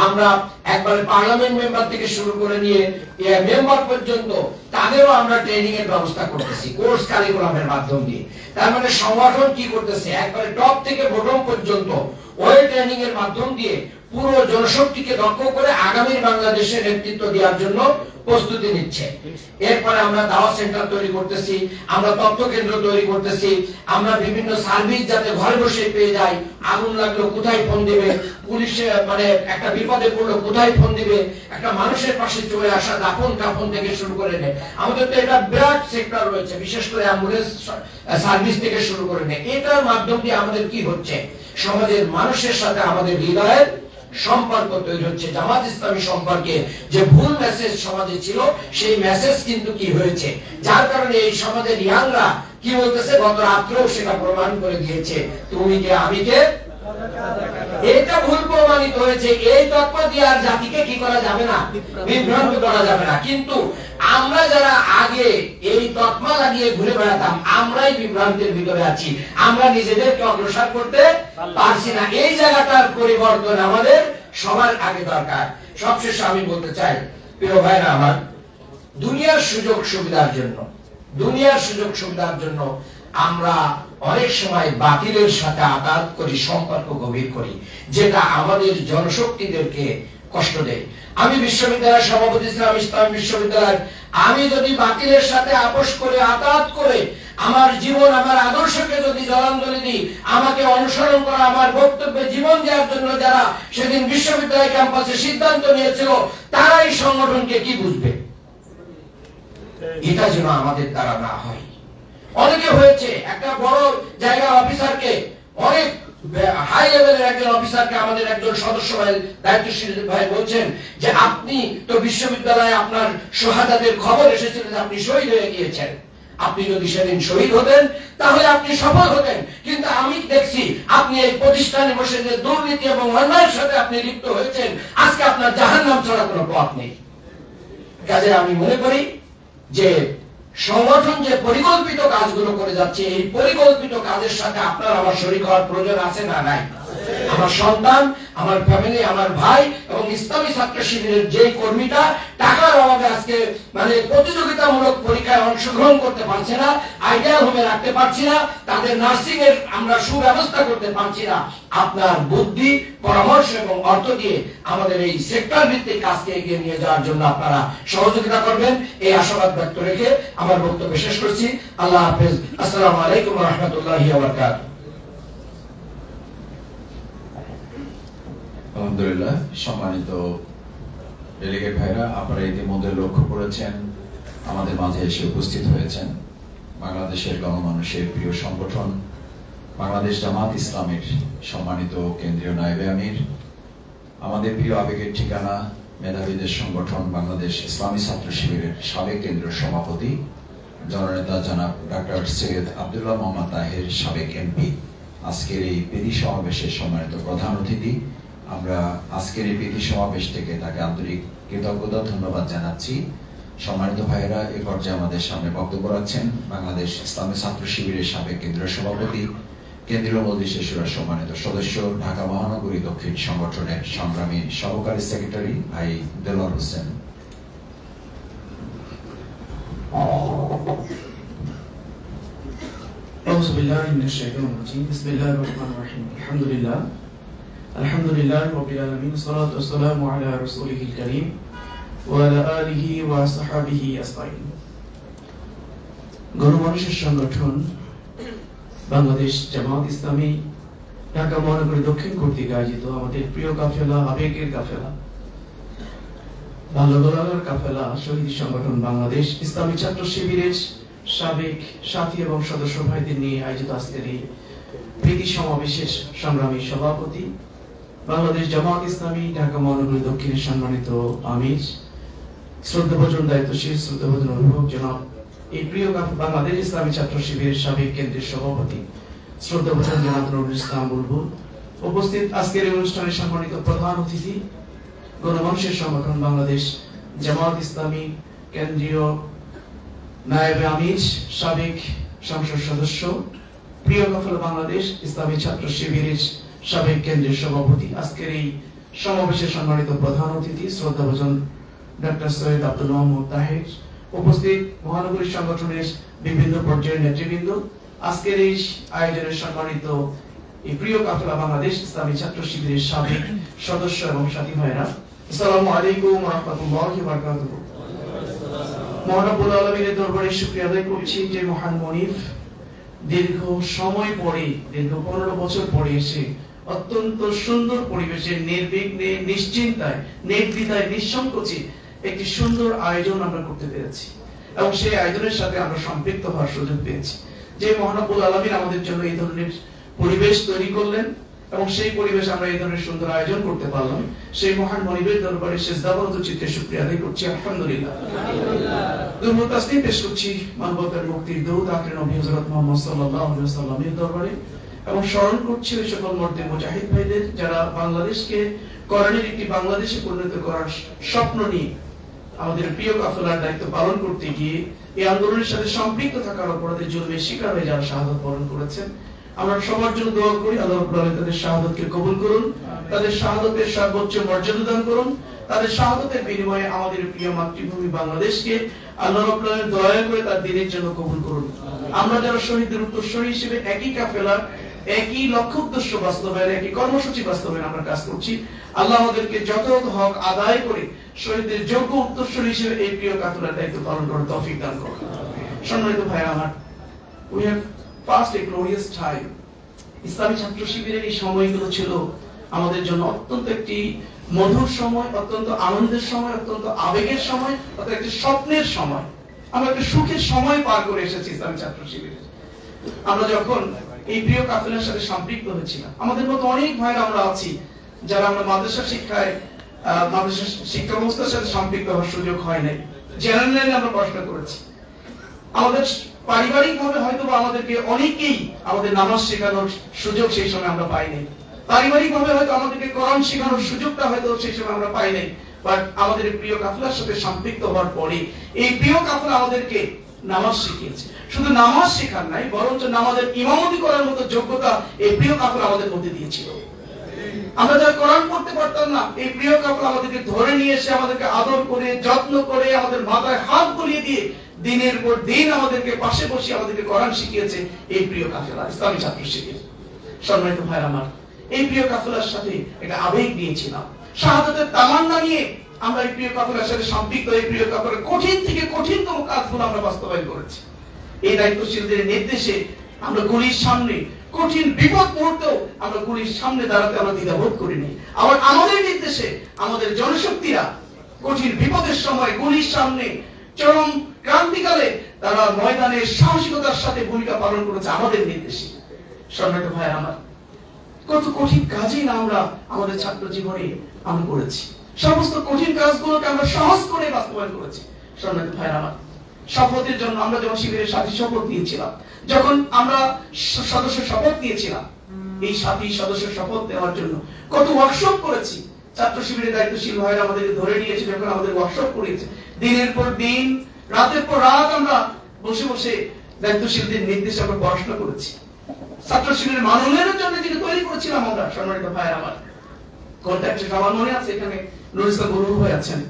আমরা একবারে পার্লামেন্ট মেম্বার থেকে শুরু করে নিয়ে মেম্বার পর্যন্ত তাদেরও আমরা ট্রেনিং এর ব্যবস্থা করতেছি কোর্স কারিকুলামের মাধ্যম দিয়ে। তার মানে সংগঠন কি করতেছে, একবারে টপ থেকে বটম পর্যন্ত ওই ট্রেনিং এর মাধ্যম দিয়ে পুরো জনশক্তিকে দক্ষ করে আগামীর বাংলাদেশের নেতৃত্ব দেওয়ার জন্য প্রস্তুতি নিচ্ছে। এরপরে আমরা দাওয়া সেন্টার তৈরি করতেছি, আমরা তথ্য কেন্দ্র তৈরি করতেছি, আমরা বিভিন্ন সার্ভিস যাতে ঘরে বসে পেয়ে যায়, আগুন লাগলো কোথায় ফোন দিবে, পুলিশে মানে একটা বিপদে পড়লো কোথায় ফোন দিবে, একটা মানুষের পাশে চলে আসা, দাফন কাফন থেকে শুরু করে নেয়। আমাদের তো এটা বিরাট সেক্টর রয়েছে, বিশেষ করে অ্যাম্বুলেন্স সার্ভিস থেকে শুরু করে নেয়। এটার মাধ্যম দিয়ে আমাদের কি হচ্ছে, সমাজের মানুষের সাথে আমাদের হৃদয়ের সম্পর্ক তৈরি হচ্ছে। জামাত ইসলামী সম্পর্কে যে ভুল মেসেজ সমাজে ছিল, সেই মেসেজ কিন্তু কি হয়েছে, যার কারণে এই সমাজের ইয়াংরা কি বলতেছে, গত রাত্রেও সেটা প্রমাণ করে দিয়েছে, তুমি কে আমি কে, এটা ভুল প্রমাণিত হয়েছে। এই তৎপর দিয়ে আর জাতিকে কি করা যাবে না, বিভ্রান্ত করা যাবে না। কিন্তু আমরা যারা আগে এই তৎমা লাগিয়ে ঘুরে বেড়াতাম, আমরাই বিভ্রান্তির ভিতরে আছি, আমরা নিজেদেরকে অগ্রসর করতে পারছি না। এই জায়গাটার পরিবর্তন আমাদের সবার আগে দরকার। সবশেষে আমি বলতে চাই, প্রিয় ভাইরা আমার, দুনিয়ার সুযোগ সুবিধার জন্য আমরা অনেক সময় বাতিলের সাথে আঘাত করি, সম্পর্ক গভীর করি, যেটা আমাদের জনশক্তিদেরকে কষ্ট দেয়। আমি বিশ্ববিদ্যালয়ের সভাপতি ছিলাম, ইসলাম বিশ্ববিদ্যালয়, আমি যদি বাতিলের সাথে আপোষ করে আতাত করে আমার জীবন আমার আদর্শকে যদি জলাঞ্জলি দিই, আমাকে অনুসরণ করা আমার বক্তব্যে জীবন দেওয়ার জন্য যারা সেদিন বিশ্ববিদ্যালয় ক্যাম্পাসে সিদ্ধান্ত নিয়েছিল, তারাই সংগঠনকে কি বুঝবে? এটা যেন আমাদের দ্বারা না হয়। অনেকে হয়েছে একটা বড় জায়গা অফিসারকে, অনেক হাই লেভেলের একজন অফিসারকে আমাদের একজন সদস্য ভাই, দায়িত্বশীল ভাই বলছেন যে আপনি তো বিশ্ববিদ্যালয়ে আপনার শাহাদাতের খবর এসেছিল যে আপনি শহীদ হয়ে গিয়েছেন, আপনি যদি সেদিন শহীদ হতেন তাহলে আপনি সফল হতেন, কিন্তু আমি দেখছি আপনি এই প্রতিষ্ঠানে বসে যে দুর্নীতি এবং অন্যায়ের সাথে আপনি লিপ্ত হয়েছেন, আজকে আপনার জাহান্নাম ছাড়া কোনো পথ নেই। কাজে আমি মনে করি যে সংগঠন যে পরিকল্পিত কাজগুলো করে যাচ্ছে, এই পরিকল্পিত কাজের সাথে আপনার আমার শরীক হওয়ার প্রয়োজন আছে না নাই? আমার সন্তান, আমার ফ্যামিলি, আমার ভাই এবং ইসলামী ছাত্র শিবিরের যে কর্মীটা টাকার অভাবে আজকে প্রতিযোগিতামূলক পরীক্ষায় অংশগ্রহণ করতে পারছে না, আইডিয়াল হোমে রাখতে পারছি না, তাদের নার্সিং এর আমরা সুব্যবস্থা করতে পারছি না, আপনার বুদ্ধি, পরামর্শ এবং অর্থ দিয়ে আমাদের এই সেক্টর ভিত্তিক কাজকে এগিয়ে নিয়ে যাওয়ার জন্য আপনারা সহযোগিতা করবেন, এই আশাবাদ ব্যক্ত রেখে আমার বক্তব্য শেষ করছি। আল্লাহ হাফেজ। আসসালামু আলাইকুম ওয়া রাহমাতুল্লাহি ওয়া বারাকাতুহু। আলহামদুলিল্লাহ, সম্মানিত ডেলিগেট ভাইরা, আপনারা ইতিমধ্যে লক্ষ্য করেছেন আমাদের মাঝে এসে উপস্থিত হয়েছেন বাংলাদেশের গণমানুষের প্রিয় সংগঠন বাংলাদেশ জামাত ইসলামের সম্মানিত কেন্দ্রীয় নায়েবে আমির, আমাদের প্রিয় আবেগের ঠিকানা মেধাবীদের সংগঠন বাংলাদেশ ইসলামী ছাত্র শিবিরের সাবেক কেন্দ্রীয় সভাপতি জননেতা জনাব ডক্টর সৈয়দ আব্দুল্লাহ মোহাম্মদ তাহের, সাবেক এমপি, আজকের এই প্রীতি সমাবেশের সম্মানিত প্রধান অতিথি। আমরা আজকের এই প্রীতি সমাবেশ থেকে তাকে আন্তরিক কৃতজ্ঞতা ধন্যবাদ জানাচ্ছি। সম্মানিত ভাইয়েরা, এ পর্যায়ে আমাদের সামনে বক্তব্য রাখছেন বাংলাদেশ ইসলামী ছাত্র শিবিরের সাবেক কেন্দ্রীয় সভাপতি, কেন্দ্রীয় মজলিসের শুরার সম্মানিত সদস্য, ঢাকা মহানগরী দক্ষিণ সংগঠনের সংগ্রামী সহকারী সেক্রেটারি ভাই দেলোয়ার হোসেন। أعوذ بالله من الشيطان الرجيم بسم الله الرحمن الرحيم الحمد لله رب العالمين والصلاة والسلام على رسوله الكريم وعلى آله وصحبه أجمعين। গণমানুষের সংগঠন বাংলাদেশ জামাত ইসলামী ঢাকা মহানগরী দক্ষিণ কর্তৃক আয়োজিত আমাদের প্রিয় কাফেলা, আবেগের কাফেলা, ভালো গলার কাফেলা, শহীদ সংগঠন বাংলাদেশ ইসলামী ছাত্র শিবিরের সাবেক সাথী এবং সদস্য ভাইদের নিয়ে আয়োজিত আজকের এই প্রীতি সমাবেশের সংগ্রামী সভাপতি, বাংলাদেশ জামাত ইসলামী ঢাকা মহানগরী দক্ষিণের সম্মানিত আমির, শ্রদ্ধাভাজন দায়িত্বশীল, শ্রদ্ধাভাজন অভিভাবক জনাব এই প্রিয় বাংলাদেশ ইসলামী ছাত্র শিবিরের সাবেক কেন্দ্রীয় সভাপতি শ্রদ্ধাভাজন জনাব নুরুল ইসলাম বুলবুল, উপস্থিত আজকের এই অনুষ্ঠানের সম্মানিত প্রধান অতিথি, গণমানুষের সংগঠন বাংলাদেশ জামাত ইসলামী কেন্দ্রীয় নায়েবে আমির, সাবেক সংসদ সদস্য, প্রিয় কাফেলা বাংলাদেশ ইসলামী ছাত্র শিবিরের সাবেক কেন্দ্রীয় সভাপতি, আজকের এই সমাবেশের সম্মানিত প্রধান অতিথি শ্রদ্ধাভাজন ডক্টর সৈয়দ আব্দুল্লাহ মোহাম্মদ তাহের, উপস্থিত মহানগরী সংগঠনের বিভিন্ন পর্যায়ের নেতৃবৃন্দ, আজকের এই আয়োজনের সম্মানিত এই প্রিয় কাফেলা বাংলাদেশ ইসলামী ছাত্র শিবিরের সাবেক সদস্য এবং সাথী ভাইরা, আসসালামু আলাইকুম ওয়া রাহমাতুল্লাহি ওয়া বারাকাতুহু। মহান রব্বুল আলামিনের দরবারে শুকরিয়া আদায় করছি যে মহান মনিব দীর্ঘ সময় পরে, দীর্ঘ 15 বছর পরে এসে অত্যন্ত সুন্দর পরিবেশে নির্বিঘ্নে, নিশ্চিন্তায়, নির্দ্বিধায়, নিঃসংকোচে একটি সুন্দর আয়োজন আমরা করতে পেরেছি এবং সেই আয়োজনের সাথে আমরা সম্পৃক্ত হওয়ার সুযোগ পেয়েছি। যে মহান রব্বুল আলামিন আমাদের জন্য এই ধরনের পরিবেশ তৈরি করলেন এবং সেই পরিবেশ আমরা এই ধরনের সুন্দর আয়োজন করতে পারলাম, সেই মহান মনিবের দরবারে সিজদাবরত চিত্তে শুকরিয়া আদায় করছি, আলহামদুলিল্লাহ। দুরূদ তাসলিম পেশ করছি মানবতার মুক্তির দূত আখির নবী হযরত মুহাম্মদ সাল্লাল্লাহু আলাইহি ওয়াসাল্লামের দরবারে এবং স্মরণ করছি ওই সকল মর্দে মুজাহিদ ভাইদের যারা বাংলাদেশকে কোরআনের একটি বাংলাদেশে পরিণত করার স্বপ্ন নিয়ে আমাদের প্রিয় কাফেলার দায়িত্ব পালন করতে গিয়ে এই আন্দোলনের সাথে সম্পৃক্ত থাকার অপরাধে জুলমের শিকার হয়ে যারা শাহাদাত বরণ করেছেন, আমরা সবার জন্য দোয়া করি আল্লাহ রাব্বুল আলামিন তাদের শাহাদাতকে কবুল করুন, তাদের শাহাদাতের সর্বোচ্চ মর্যাদা দান করুন, তাদের শাহাদাতের বিনিময়ে আমাদের প্রিয় মাতৃভূমি বাংলাদেশকে আল্লাহ রাব্বুল আলামিন দয়া করে তার দ্বীনের জন্য কবুল করুন। আমরা যারা শহীদদের উত্তরসূরি হিসেবে একই কাফেলার একই লক্ষ্য উদ্দেশ্য বাস্তবায়ন, একই কর্মসূচি বাস্তবায়ন আমরা কাজ করছি। আল্লাহ আমাদেরকে যত হক আদায় করে শহীদদের যোগ্য উত্তরসূরি হিসেবে এই প্রিয় কাফেলার দায়িত্ব পালন করার তৌফিক দান করুন। সম্মানিত ভাইরা আমার, we have passed a glorious time. ইসলামী ছাত্র শিবিরের এই সময়গুলো ছিল আমাদের জন্য অত্যন্ত একটি মধুর সময়, অত্যন্ত আনন্দের সময়, অত্যন্ত আবেগের সময়, অত্যন্ত একটি স্বপ্নের সময়। আমরা একটা সুখের সময় পার করে এসেছি ইসলামী ছাত্র শিবিরে। আমরা যখন এই প্রিয় কাফেলার সাথে সম্পৃক্ত হয়েছিলাম, আমাদের মতো অনেক ভাইরা আমরা আছি যারা আমরা মাদ্রাসা শিক্ষায় মাদ্রাসা শিক্ষা ব্যবস্থার সাথে সম্পৃক্ত হওয়ার সুযোগ হয় নাই, জেনারেলি আমরা পড়াশোনা করেছি। আমাদের পারিবারিক ভাবে হয়তো আমাদেরকে অনেকেই আমাদের নামাজ শেখানোর সুযোগ সেই সময় আমরা পাই নাই, পারিবারিক ভাবে হয়তো আমাদেরকে কোরআন শেখানোর সুযোগটা হয়তো সেই সময় আমরা পাই নাই। বাট আমাদের প্রিয় কাফেলার সাথে সম্পৃক্ত হওয়ার পরে এই প্রিয় কাফেলা আমাদেরকে নামাজ শিখিয়েছে। শুধু নামাজ শেখার নাই, বরঞ্চ নামাজের ইমামতি করার মতো যোগ্যতা এই প্রিয় কাফেলা আমাদের মধ্যে দিয়েছিল। আমরা যারা কোরআন পড়তে পারতাম না, এই প্রিয় কাফেলা আমাদেরকে ধরে নিয়ে এসে আমাদেরকে আদর করে, যত্ন করে, আমাদের মাথায় হাত বুলিয়ে দিয়ে দিনের পর দিন আমাদেরকে পাশে বসে আমাদেরকে কোরআন শিখিয়েছে এই প্রিয় কাফেলা ইসলামী ছাত্র শিবির। সম্মানিত ভাইরা আমার, এই প্রিয় কাফেলার সাথে একটা আবেগ নিয়েছিলাম, শাহাদাতের তামান্না নিয়ে আমরা এই প্রিয় কাফেলার সাথে সম্পৃক্ত। এই প্রিয় কাফেলার কঠিন থেকে কঠিনতম কাজগুলো আমরা বাস্তবায়ন করেছি। এই দায়িত্বশীলদের নির্দেশে আমরা গুলির সামনে, কঠিন বিপদ মুহূর্তেও আমরা গুলির সামনে দাঁড়াতে আমরা দ্বিধাবোধ করিনি। আবার আমাদের নির্দেশে আমাদের জনশক্তিরা কঠিন বিপদের সময় গুলির সামনে চরম ক্রান্তিকালে তারা ময়দানে সাহসিকতার সাথে ভূমিকা পালন করেছে আমাদের নির্দেশে। সম্মানিত ভাই আমার, কত কঠিন কাজই না আমরা আমাদের ছাত্র জীবনে আমরা করেছি, সমস্ত কঠিন কাজগুলোকে আমরা সহজ করে বাস্তবায়ন করেছি। সম্মানিত ভাই আমার, শপথের জন্য আমরা যখন শিবিরের সাথী শপথ দিয়েছিলাম, যখন আমরা সদস্য শপথ দিয়েছিলাম, এই সাথী সদস্য শপথ দেওয়ার জন্য কত ওয়ার্কশপ করেছি। ছাত্র শিবিরের দায়িত্বশীল ভাইরা আমাদেরকে ধরে নিয়েছে, যখন আমাদের ওয়ার্কশপ করেছে, দিনের পর দিন, রাতের পর রাত আমরা বসে বসে দায়িত্বশীলদের নির্দেশে আমরা পড়াশোনা করেছি। ছাত্র শিবিরের মাননের জন্য যেটা তৈরি করেছিলাম আমরা, সম্মানিত ভাই আমার, কন্ট্যাক্টে আমার মনে আছে, এখানে নুরুল ইসলাম গুরু ভাই আছেন,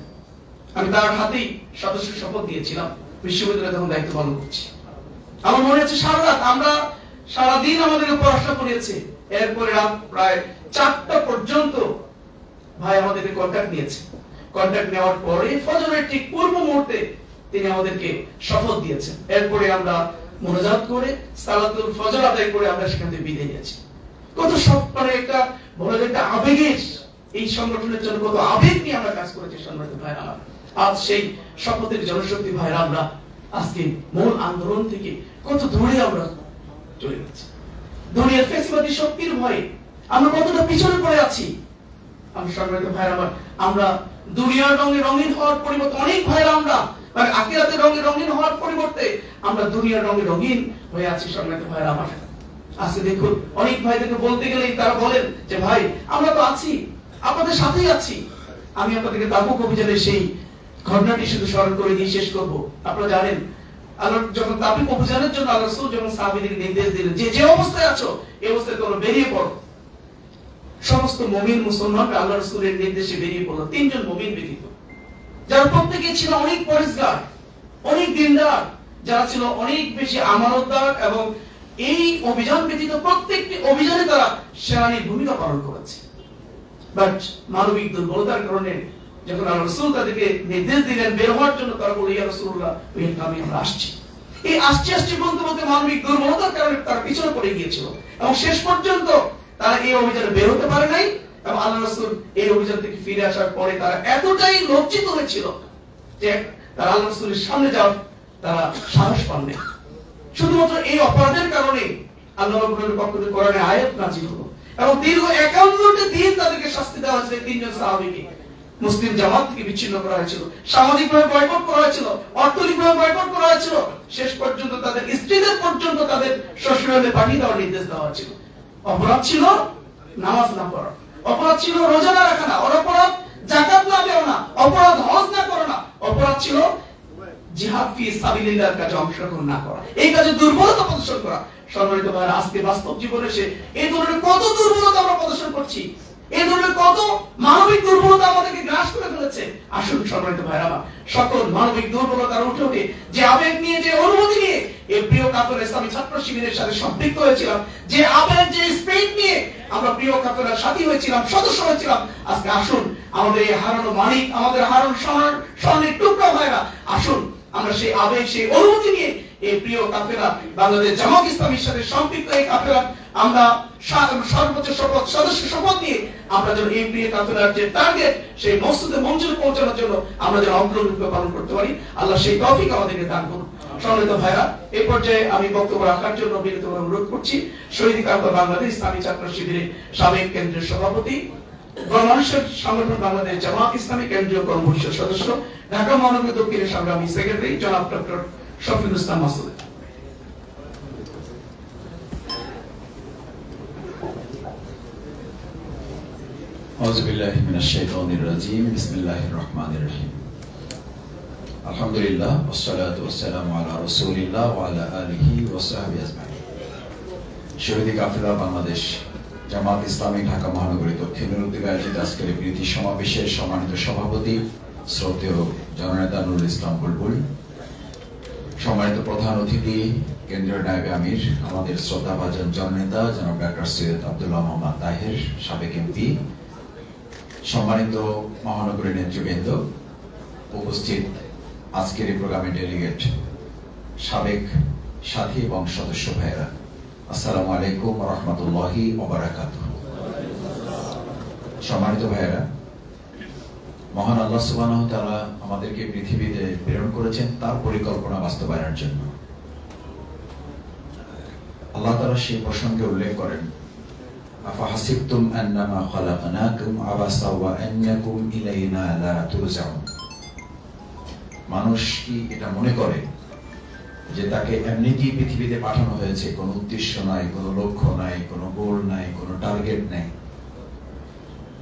আমি তার হাতেই সদস্য শপথ দিয়েছিলাম, বিশ্ববিদ্যালয়ে তখন দায়িত্ব পালন করছি। আমার মনে আছে সারা রাত আমরা সারাদিন আমাদেরকে পড়াশোনা করিয়েছে। এরপরে রাত প্রায় 4টা পর্যন্ত ভাই আমাদেরকে কন্ট্যাক্ট নিয়েছে। কন্ট্যাক্ট নেওয়ার পরে ফজরের ঠিক পূর্ব মুহূর্তে তিনি আমাদেরকে শপথ দিয়েছেন। এরপরে আমরা মোনাজাত করে সালাতুল ফজর আদায় করে আমরা সেখান থেকে বিদায় নিয়েছি। কত মানে একটা বলা যায় একটা আবেগের, এই সংগঠনের জন্য কত আবেগ নিয়ে আমরা কাজ করেছি। সম্মানিত ভাইরা আমার, আজ সেই শপথের জনশক্তি ভাইরা আমরা আজকে মূল আন্দোলন থেকে কত দূরে আমরা চলে গেছি। দুনিয়ার ফেসিবাদী শক্তির ভয়ে আমরা কতটা পিছনে পড়ে আছি। আমি সম্মানিত ভাইরা আমার, আমরা দুনিয়ার রঙে রঙিন হওয়ার পরিবর্তে অনেক ভাইরা আমরা মানে আখিরাতের রঙে রঙিন হওয়ার পরিবর্তে আমরা দুনিয়ার রঙে রঙিন হয়ে আছি। সম্মানিত ভাইরা আমার, আজকে দেখুন অনেক ভাইদেরকে বলতে গেলেই তারা বলেন যে ভাই আমরা তো আছি, আপনাদের সাথেই আছি। আমি আপনাদেরকে তাবুক অভিযানের সেই ঘটনাটি শুধু স্মরণ করে দিয়ে শেষ করব। আপনারা জানেন আল্লাহ যখন তাবুক অভিযানের জন্য আল্লাহ রাসূল যখন সাহাবীদেরকে নির্দেশ দিলেন যে যে অবস্থায় আছো এই অবস্থায় তোমরা বেরিয়ে পড়ো, সমস্ত মুমিন মুসলমানরা আল্লাহ রাসূলের নির্দেশে বেরিয়ে পড়লো। 3 জন মুমিন ব্যতীত, যারা প্রত্যেকে ছিল অনেক পরিষ্কার, অনেক দিনদার, যারা ছিল অনেক বেশি আমানতদার, এবং এই অভিযান ব্যতীত প্রত্যেকটি অভিযানে তারা সেনানির ভূমিকা পালন করেছে। বাট মানবিক দুর্বলতার কারণে যখন আল্লাহ রাসূল তাদেরকে নির্দেশ দিলেন বের হওয়ার জন্য, তারা বলল ইয়া রাসূলুল্লাহ আমরা আসছি। এই আসছি বলতে বলতে মানবিক দুর্বলতার কারণে তারা পিছনে পড়ে গিয়েছিল, এবং শেষ পর্যন্ত তারা এই অভিযানে বের হতে পারে নাই। এবং আল্লাহ রাসূল এই অভিযান থেকে ফিরে আসার পরে তারা এতটাই লজ্জিত হয়েছিল যে তারা আল্লাহ রাসূলের সামনে যাওয়ার তারা সাহস পাননি। শুধুমাত্র এই অপরাধের কারণে আল্লাহ রাব্বুল পক্ষ থেকে কোরআনে আয়াত নাযিল হলো, এবং দীর্ঘ 51টা দিন তাদেরকে শাস্তি দেওয়া হয়েছিল। 3 জন সাহাবীকে মুসলিম জামাত থেকে বিচ্ছিন্ন করা হয়েছিল, সামাজিকভাবে বয়কট করা হয়েছিল, অর্থনৈতিকভাবে বয়কট করা হয়েছিল, শেষ পর্যন্ত তাদের স্ত্রীদের পর্যন্ত তাদের শ্বশুরালয়ে পাঠিয়ে দেওয়ার নির্দেশ দেওয়া হয়েছিল। অপরাধ ছিল নামাজ না পড়া, অপরাধ ছিল রোজা না রাখা না, অপরাধ যাকাত না দেওয়া না, অপরাধ হজ না করা না, অপরাধ ছিল জিহাদ ফি সাবিলিল্লাহর কাজে অংশগ্রহণ না করা, এই কাজে দুর্বলতা প্রদর্শন করা। সম্মানিত ভাইরা, আজকে বাস্তব জীবনে এসে এই ধরনের কত দুর্বলতা আমরা প্রদর্শন করছি। এই ধরনের কত মানবিক দুর্বলতা আমাদেরকে গ্রাস করে ফেলেছে। আসুন সম্মানিত ভাইরা আমার, সকল মানবিক দুর্বলতার উঠে উঠে যে আবেগ নিয়ে, যে অনুভূতি নিয়ে এই প্রিয় কাফেলা ইসলামী ছাত্র শিবিরের সাথে সম্পৃক্ত হয়েছিলাম, যে আবেগ, যে স্পিরিট নিয়ে আমরা প্রিয় কাফেলার সাথী হয়েছিলাম, সদস্য হয়েছিলাম, আজকে আসুন আমাদের এই হারানো মানিক, আমাদের হারানো স্বর্ণের টুকরা ভাইরা, আসুন আমরা সেই আবেগ, সেই অনুভূতি নিয়ে এই প্রিয় কাফেলা বাংলাদেশ জামাত ইসলামীর সাথে সম্পৃক্ত এই কাফেলা আমরা সর্বোচ্চ সদস্য শপথ নিয়ে আমরা যেন এই প্রিয় কাফেলার যে টার্গেট, সেই মকসুদে মঞ্জুর পৌঁছানোর জন্য আমরা যেন অগ্রণী পালন করতে পারি। আল্লাহ সেই তৌফিক আমাদেরকে দান করুন। সম্মানিত ভাইরা, এই পর্যায়ে আমি বক্তব্য রাখার জন্য বিনীতভাবে অনুরোধ করছি শহীদ কাফেলা বাংলাদেশ ইসলামী ছাত্র শিবিরের সাবেক কেন্দ্রীয় সভাপতি, গণমানুষের সংগঠন বাংলাদেশ জামাত ইসলামী কেন্দ্রীয় কর্ম পরিষদ সদস্য, ঢাকা মহানগর দক্ষিণের সংগ্রামী সেক্রেটারি জনাব ডক্টর শফিকুল ইসলাম মাসুদ। আউযু বিল্লাহি মিনাশ শাইতানির রাজিম। বিসমিল্লাহির রহমানির রহিম। আলহামদুলিল্লাহ ওয়াসসালাতু ওয়াসসালামু আলা রাসূলিল্লাহ ওয়া আলা আলিহি ওয়া সাহবিহি আজমাইন। শহীদ কাফেলা বাংলাদেশ জামাত ইসলামী ঢাকা মহানগরী দক্ষিণের উদ্যোগে আয়োজিত আজকের এই প্রীতি সমাবেশের সম্মানিত সভাপতি শ্রদ্ধেয় জননেতা নুরুল ইসলাম বুলবুল, সম্মানিত প্রধান অতিথি কেন্দ্রীয় নায়েবে আমির আমাদের শ্রদ্ধাভাজন জননেতা জনাব ডক্টর সৈয়দ আব্দুল্লাহ মোহাম্মদ তাহের, সাবেক এমপি, সম্মানিত মহানগরী নেতৃবৃন্দ, উপস্থিত আজকের এই প্রোগ্রামের ডেলিগেট, সাবেক সাথী এবং সদস্য ভাইয়েরা, আসসালামু আলাইকুম ওয়া রাহমাতুল্লাহি ওয়া বারাকাতুহু। সম্মানিত ভাইয়েরা, মহান আল্লাহ সুবহানাহু ওয়া তাআলা আমাদেরকে পৃথিবীতে প্রেরণ করেছেন তার পরিকল্পনা বাস্তবায়নের জন্য। আল্লাহ তাআলা সেই প্রসঙ্গে উল্লেখ করেন, আফাহাসিবতুম আন্নামা খালাকনাকুম আবাসা ওয়া আন্নাকুম ইলাইনা লা তুরজাউন। মানুষ কি এটা মনে করে যে তাকে এমনিতেই পৃথিবীতে পাঠানো হয়েছে, কোনো উদ্দেশ্য নাই, কোনো লক্ষ্য নাই, কোনো গোল নাই, কোনো টার্গেট নাই,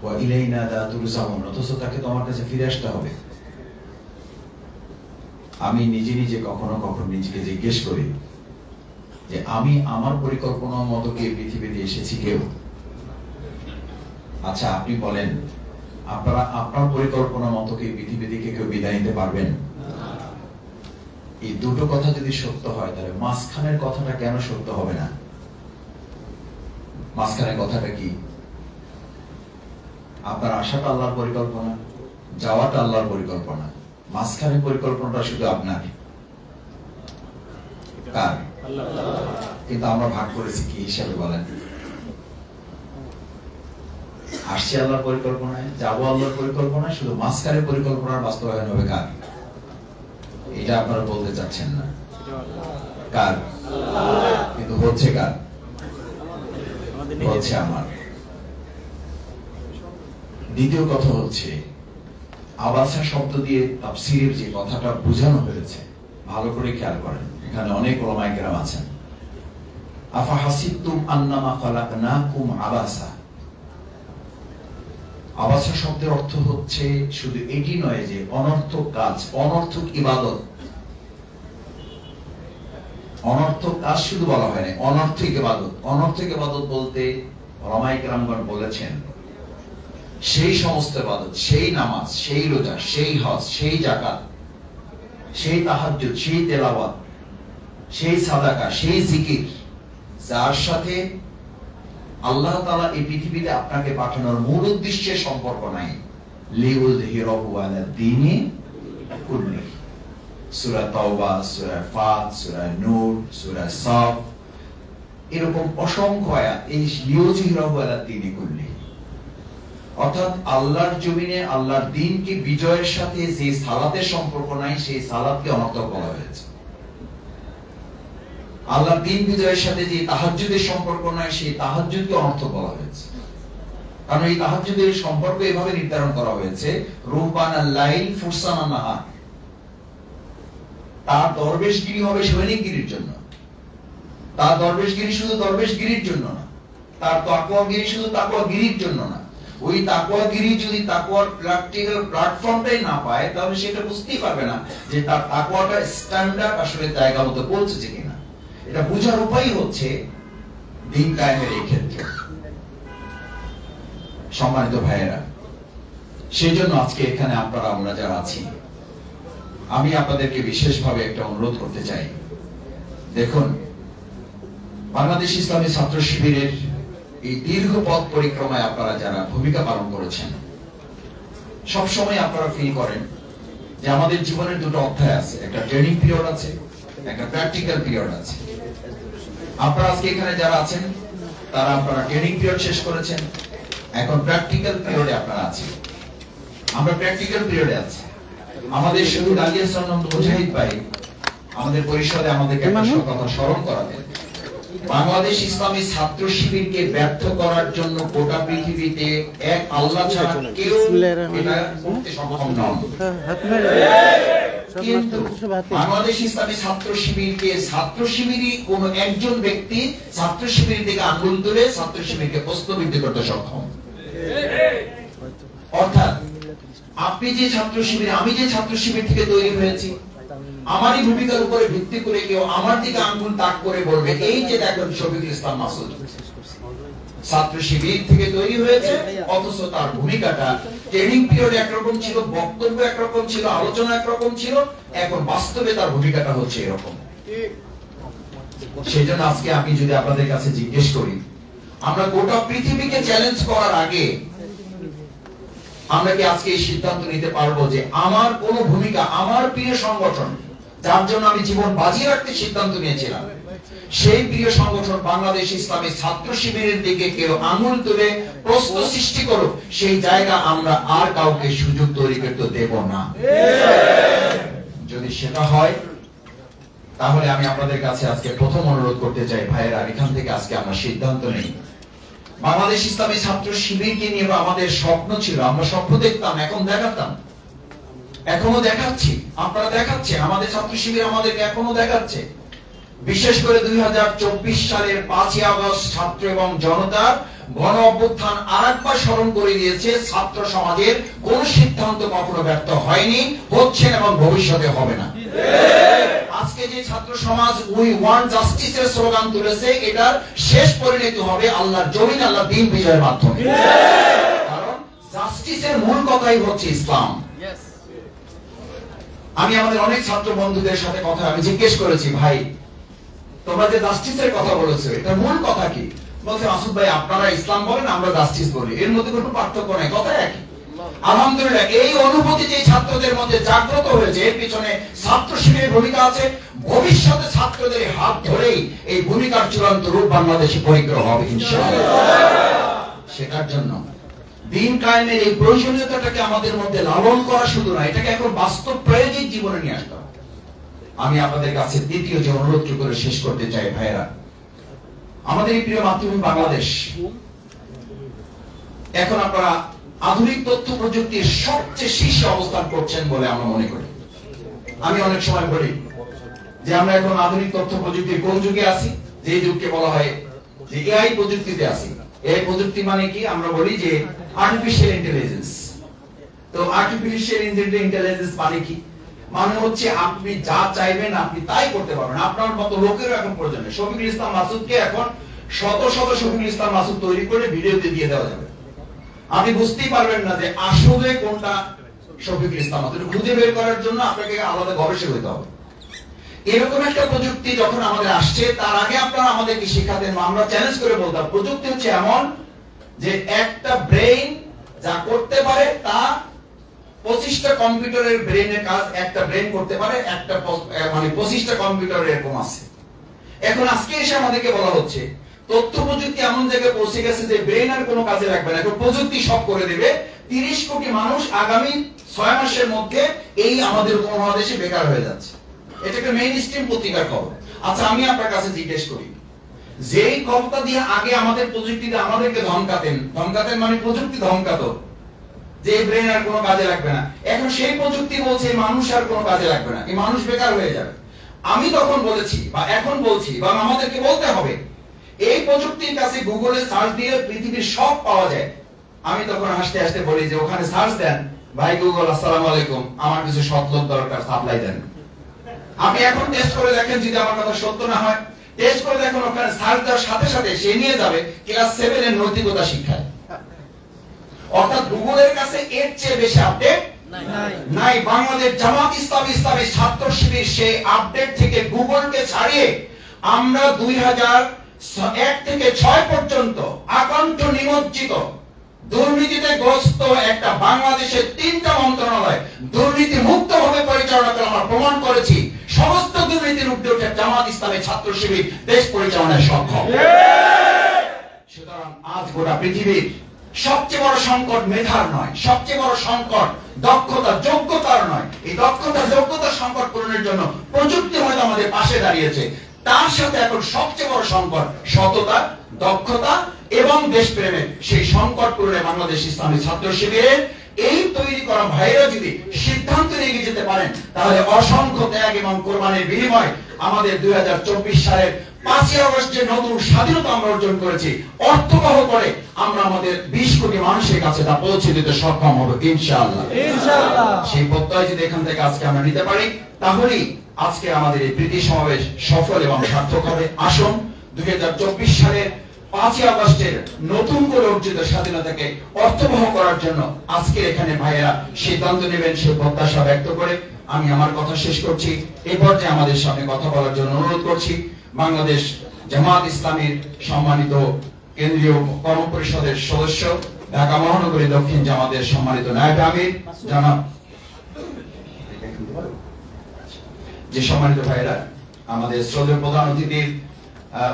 ওয়া ইলাইনা লা তুরজাউন, অথচ তাকে তোমার কাছে ফিরে আসতে হবে। আমি নিজে নিজে কখনো কখনো নিজেকে জিজ্ঞেস করি যে আমি আমার পরিকল্পনা মতো কি পৃথিবীতে এসেছি কেউ? আচ্ছা আপনি বলেন, আপনারা আপনার পরিকল্পনা মতো কি পৃথিবী থেকে কেউ বিদায় নিতে পারবেন? এই দুটো কথা যদি সত্য হয়, তাহলে মাঝখানের কথাটা কেন সত্য হবে না? মাঝখানের কথাটা কি? আপনার আশাটা আল্লাহর পরিকল্পনা, যাওয়াটা আল্লাহর পরিকল্পনা, মাঝখানের পরিকল্পনাটা শুধু আপনার, কার? কিন্তু আমরা ভাগ করেছি কি হিসাবে বলেন? আসছি আল্লাহর পরিকল্পনায়, যাবো আল্লাহর পরিকল্পনায়, শুধু মাঝখানের পরিকল্পনার বাস্তবায়ন হবে কার? এটা আপনারা বলতে চাচ্ছেন না, কার? কিন্তু হচ্ছে কার? হচ্ছে আমার। দ্বিতীয় কথা হচ্ছে, আবাসা শব্দ দিয়ে তাফসীরের যে কথাটা বোঝানো হয়েছে, ভালো করে খেয়াল করেন, এখানে অনেক ওলামায়ে কেরাম আছেন। আফাহাসিবতুম আন্নামা খালাকনাকুম আবাসা। আবাসা শব্দের অর্থ হচ্ছে শুধু এটি নয় যে অনর্থক কাজ, অনর্থক ইবাদত। অনর্থক কাজ শুধু বলা হয় না, অনর্থক ইবাদত। অনর্থক ইবাদত বলতে ওলামায়ে কেরামগণ বলেছেন সেই সমস্ত ইবাদত, সেই নামাজ, সেই রোজা, সেই হজ, সেই যাকাত, সেই তাহাজ্জুদ, সেই তেলাওয়াত, সেই সাদাকা, সেই জিকির, যার সাথে আল্লাহ তাআলা এই পৃথিবীতে আপনাকে পাঠানোর মূল উদ্দেশ্যের সম্পর্ক নাই। লিউযহিরাহু আলা দ্বীনি কুল্লিহি। সূরা তাওবা, সূরা ফাত, সূরা নূর, সূরা সাফ, এরকম অসংখ্য আয়াত এই লিউযহিরাহু আলা দ্বীনি কুল্লিহি, অর্থাৎ আল্লাহর জমিনে আল্লাহর দ্বীনকে বিজয়ের সাথে যে সালাতের সম্পর্ক নাই, সেই সালাতকে অনর্থক বলা হয়েছে। আল্লাহর দ্বীন বিজয়ের সাথে যে তাহাজ্জুদের সম্পর্ক নাই, সেই তাহাজ্জুদকে অনর্থক বলা হয়েছে। কারণ এই তাহাজ্জুদের সম্পর্ক এভাবে নির্ধারণ করা হয়েছে, রুহবানাল লাইল ফুরসানান নাহার। তার দরবেশগিরি হবে সৈনিকগিরির জন্য, তার দরবেশগিরি শুধু দরবেশগিরির জন্য না, তার তাকওয়াগিরি শুধু তাকওয়াগিরির জন্য না। ওই তাকওয়াগিরি যদি তাকওয়ার প্র্যাকটিক্যাল প্ল্যাটফর্মটাই না পায়, তাহলে সেটা বুঝতেই পারবে না যে তার তাকওয়াটা স্ট্যান্ডার্ড আসলে জায়গা মতো পৌঁছেছে কিনা। এটা বোঝার উপায় হচ্ছে দ্বীন কায়েমের এই ক্ষেত্রে। সম্মানিত ভাইয়েরা, সেই জন্য আজকে এখানে আপনারা আমরা যারা আছি, আমি আপনাদেরকে বিশেষভাবে একটা অনুরোধ করতে চাই। দেখুন, বাংলাদেশ ইসলামী ছাত্র শিবিরের এই দীর্ঘ পথ পরিক্রমায় আপনারা যারা ভূমিকা পালন করেছেন, সবসময় আপনারা ফিল করেন যে আমাদের জীবনের দুটো অধ্যায় আছে, একটা ট্রেনিং পিরিয়ড আছে, একটা প্র্যাকটিক্যাল পিরিয়ড আছে। আপনারা আজকে এখানে যারা আছেন তারা আপনারা ট্রেনিং পিরিয়ড শেষ করেছেন, এখন প্র্যাকটিক্যাল পিরিয়ডে আপনারা আছেন। আমরা প্র্যাকটিক্যাল পিরিয়ডে আছি। আমাদের শহীদ আলী হাসান মুজাহিদ ভাই আমাদের পরিষদে আমাদেরকে একটা কথা স্মরণ করাতেন, বাংলাদেশ ইসলামী ছাত্র শিবিরকে ব্যর্থ করার জন্য গোটা পৃথিবীতে এক আল্লাহ ছাড়া কেউ এটা করতে সক্ষম নন। কিন্তু বাংলাদেশ ইসলামী ছাত্র শিবিরকে ছাত্র শিবিরই কোন একজন ব্যক্তি ছাত্র শিবির থেকে আঙ্গুল তুলে ছাত্র শিবিরকে প্রশ্নবিদ্ধ করতে সক্ষম। অর্থাৎ আপনি যে ছাত্র শিবির, আমি যে ছাত্র শিবির থেকে তৈরি হয়েছি, আমারই ভূমিকার উপরে ভিত্তি করে কেউ আমার দিকে আঙ্গুল তাক করে বলবে এই যে দেখেন শফিকুল ইসলাম মাসুদ ছাত্র শিবির থেকে তৈরি হয়েছে, অথচ তার ভূমিকাটা ট্রেনিং পিরিয়ড একরকম ছিল, বক্তব্য একরকম ছিল, আলোচনা একরকম ছিল, এখন বাস্তবে তার ভূমিকাটা হচ্ছে এরকম। সেই জন্য আজকে আমি যদি আপনাদের কাছে জিজ্ঞেস করি, আমরা গোটা পৃথিবীকে চ্যালেঞ্জ করার আগে আমরা কি আজকে এই সিদ্ধান্ত নিতে পারবো যে আমার কোন ভূমিকা, আমার প্রিয় সংগঠন যার জন্য আমি জীবন বাজি রাখতে সিদ্ধান্ত নিয়েছিলাম, সেই প্রিয় সংগঠন বাংলাদেশ ইসলামী ছাত্র শিবিরের দিকে কেউ আঙুল তুলে প্রশ্ন সৃষ্টি করুক, সেই জায়গা আমরা আর কাউকে সুযোগ তৈরি করতে দেব না। যদি সেটা হয় তাহলে আমি আপনাদের কাছে আজকে প্রথম অনুরোধ করতে চাই, ভাইয়েরা, এখান থেকে আজকে আমরা সিদ্ধান্ত নেই। বাংলাদেশ ইসলামী ছাত্র শিবিরকে নিয়ে আমাদের স্বপ্ন ছিল, আমরা স্বপ্ন দেখতাম, এখন দেখাতাম, এখনো দেখাচ্ছি, আপনারা দেখাচ্ছেন, আমাদের ছাত্র শিবির আমাদেরকে এখনো দেখাচ্ছে। বিশেষ করে 2024 সালের 5ই আগস্ট ছাত্র এবং জনতার গণ অভ্যুত্থান আরেকবার স্মরণ করে দিয়েছে ছাত্র সমাজের কোন সিদ্ধান্ত কখনো ব্যর্থ হয়নি, হচ্ছে এবং ভবিষ্যতে হবে না। আজকে যে ছাত্র সমাজ উই ওয়ান্ট জাস্টিসের স্লোগান তুলেছে, এটার শেষ পরিণতি হবে আল্লাহর জমিন, আল্লাহর দ্বীন বিজয়ের মাধ্যমে। কারণ জাস্টিসের মূল কথাই হচ্ছে ইসলাম। আমি আমাদের অনেক ছাত্র বন্ধুদের সাথে কথা আমি জিজ্ঞেস করেছি, ভাই তোমরা যে জাস্টিসের কথা বলেছো এটার মূল কথা কি? বলছে মাসুদ ভাই আপনারা ইসলাম বলেন, আমরা জাস্টিস বলি, এর মধ্যে কোনো পার্থক্য নাই, কথা একই। আলহামদুলিল্লাহ, এই অনুভূতি যে ছাত্রদের মধ্যে জাগ্রত হয়েছে এর পিছনে ছাত্র শিবিরের ভূমিকা আছে। ভবিষ্যতে ছাত্রদের হাত ধরেই এই ভূমিকার চূড়ান্ত রূপ বাংলাদেশে পরিগ্রহ হবে ইনশাআল্লাহ। সেটার জন্য দিন কায়েমের এই প্রয়োজনীয়তাটাকে আমাদের মধ্যে লালন করা শুধু না, এটাকে এখন বাস্তব প্রায়োগিক জীবনে নিয়ে আসতে হবে। আমি আপনাদের কাছে দ্বিতীয় যে অনুরোধ করে শেষ করতে চাই, ভাইয়েরা, আমাদের এই প্রিয় মাতৃভূমি বাংলাদেশ এখন আপনারা আধুনিক তথ্য প্রযুক্তির সবচেয়ে শীর্ষে অবস্থান করছেন বলে আমরা মনে করি। আমি অনেক সময় বলি যে আমরা এখন আধুনিক তথ্য প্রযুক্তির কোন যুগে আছি, যে যুগকে বলা হয় যে এআই প্রযুক্তিতে আছি। এই প্রযুক্তি মানে কি? আমরা বলি যে আর্টিফিশিয়াল ইন্টেলিজেন্স। তো আর্টিফিশিয়াল ইন্টেলিজেন্স মানে কি? মানে হচ্ছে আপনি যা চাইবেন আপনি তাই করতে পারবেন, আপনার মতো লোকেরও এখন প্রয়োজন নেই। শফিকুল ইসলাম মাসুদকে এখন শত শত শফিকুল ইসলাম মাসুদ তৈরি করে ভিডিওতে দিয়ে দেওয়া যাবে, আপনি বুঝতেই পারবেন না যে আসলে কোনটা শফিকুল ইসলাম মাসুদ। খুঁজে বের করার জন্য আপনাকে আলাদা গবেষক হতে হবে। এরকম একটা প্রযুক্তি যখন আমাদের আসছে, তার আগে আপনারা আমাদেরকে শেখাতেন, আমরা চ্যালেঞ্জ করে বলতাম প্রযুক্তি হচ্ছে এমন যে একটা ব্রেইন যা করতে পারে তা 25টা কম্পিউটারের ব্রেনের কাজ একটা ব্রেন করতে পারে, একটা মানে 25টা কম্পিউটার এরকম আছে। এখন আজকে এসে আমাদেরকে বলা হচ্ছে তথ্য প্রযুক্তি এমন জায়গায় পৌঁছে গেছে যে ব্রেন আর কোনো কাজে লাগবে না, এখন প্রযুক্তি সব করে দেবে। 30 কোটি মানুষ আগামী 6 মাসের মধ্যে এই আমাদের উপমহাদেশে বেকার হয়ে যাচ্ছে। এটা একটা মেইন স্ট্রিম পত্রিকার খবর। আচ্ছা, আমি আপনার কাছে জিজ্ঞেস করি, যেই ক্ষমতা দিয়ে আগে আমাদের প্রযুক্তিতে আমাদেরকে ধমকাতেন মানে প্রযুক্তি ধমকাতো যে ব্রেন আর কোনো কাজে লাগবে না, এখন সেই প্রযুক্তি বলছে মানুষ আর কোনো কাজে লাগবে না, এই মানুষ বেকার হয়ে যাবে। আমি তখন বলেছি বা এখন বলছি বা আমাদেরকে বলতে হবে, এই প্রযুক্তির কাছে গুগলে সার্চ দিয়ে পৃথিবীর সব পাওয়া যায়। আমি তখন হাসতে হাসতে বলি যে ওখানে সার্চ দেন, ভাই গুগল আসসালামু আলাইকুম, আমার কিছু সৎ লোক দরকার, সাপ্লাই দেন। আপনি এখন টেস্ট করে দেখেন, যদি আমার কথা সত্য না হয় টেস্ট করে দেখুন, ওখানে সার্চ দেওয়ার সাথে সাথে সে নিয়ে যাবে ক্লাস 7 এর নৈতিকতা শিক্ষায়। অর্থাৎ গুগলের কাছে এর চেয়ে বেশি আপডেট নাই। বাংলাদেশ জামাত ইসলামী ইসলামী ছাত্র শিবির সেই আপডেট থেকে গুগলকে ছাড়িয়ে আমরা 2001 থেকে 6 পর্যন্ত আকণ্ঠ নিমজ্জিত দুর্নীতিতে গ্রস্ত একটা বাংলাদেশের 3টা মন্ত্রণালয় দুর্নীতি মুক্ত ভাবে পরিচালনা করে আমরা প্রমাণ করেছি সমস্ত দুর্নীতির ঊর্ধ্বে উঠে জামাত ইসলামী ছাত্র শিবির দেশ পরিচালনায় সক্ষম। সুতরাং আজ গোটা পৃথিবীর সবচেয়ে বড় সংকট মেধার নয়, সবচেয়ে বড় সংকট দক্ষতা যোগ্যতার নয়। এই দক্ষতা যোগ্যতা সংকট পূরণের জন্য প্রযুক্তি হয়তো আমাদের পাশে দাঁড়িয়েছে, তার সাথে এখন সবচেয়ে বড় সংকট সততা, দক্ষতা এবং দেশপ্রেমের। সেই সংকট পূরণে বাংলাদেশ ইসলামী ছাত্র শিবিরের এই তৈরি করা ভাইরা যদি সিদ্ধান্ত নিয়ে যেতে পারেন তাহলে অসংখ্য ত্যাগ এবং কোরবানির বিনিময় আমাদের 2024 সালের 5ই আগস্ট যে নতুন স্বাধীনতা আমরা অর্জন করেছি অর্থবহ করে আমরা আমাদের 20 কোটি মানুষের কাছে তা পৌঁছে দিতে সক্ষম হব ইনশাআল্লাহ। সেই প্রত্যয় যদি এখান থেকে আজকে আমরা নিতে পারি তাহলেই আজকে আমাদের এই প্রীতি সমাবেশ সফল এবং সার্থক হবে। আসুন 2024 সালের 5ই আগস্টের নতুন করে অর্জিত স্বাধীনতাকে অর্থবহ করার জন্য আজকে এখানে ভাইয়েরা সিদ্ধান্ত নেবেন সে প্রত্যাশা ব্যক্ত করে আমি আমার কথা শেষ করছি। এই পর্যায়ে আমাদের সামনে কথা বলার জন্য অনুরোধ করছি বাংলাদেশ জামাত ইসলামীর সম্মানিত কেন্দ্রীয় কর্ম পরিষদের সদস্য ঢাকা মহানগরী দক্ষিণ জামাতের সম্মানিত নায়েব আমির জনাব যে সম্মানিত ভাইরা আমাদের শ্রদ্ধেয় প্রধান অতিথির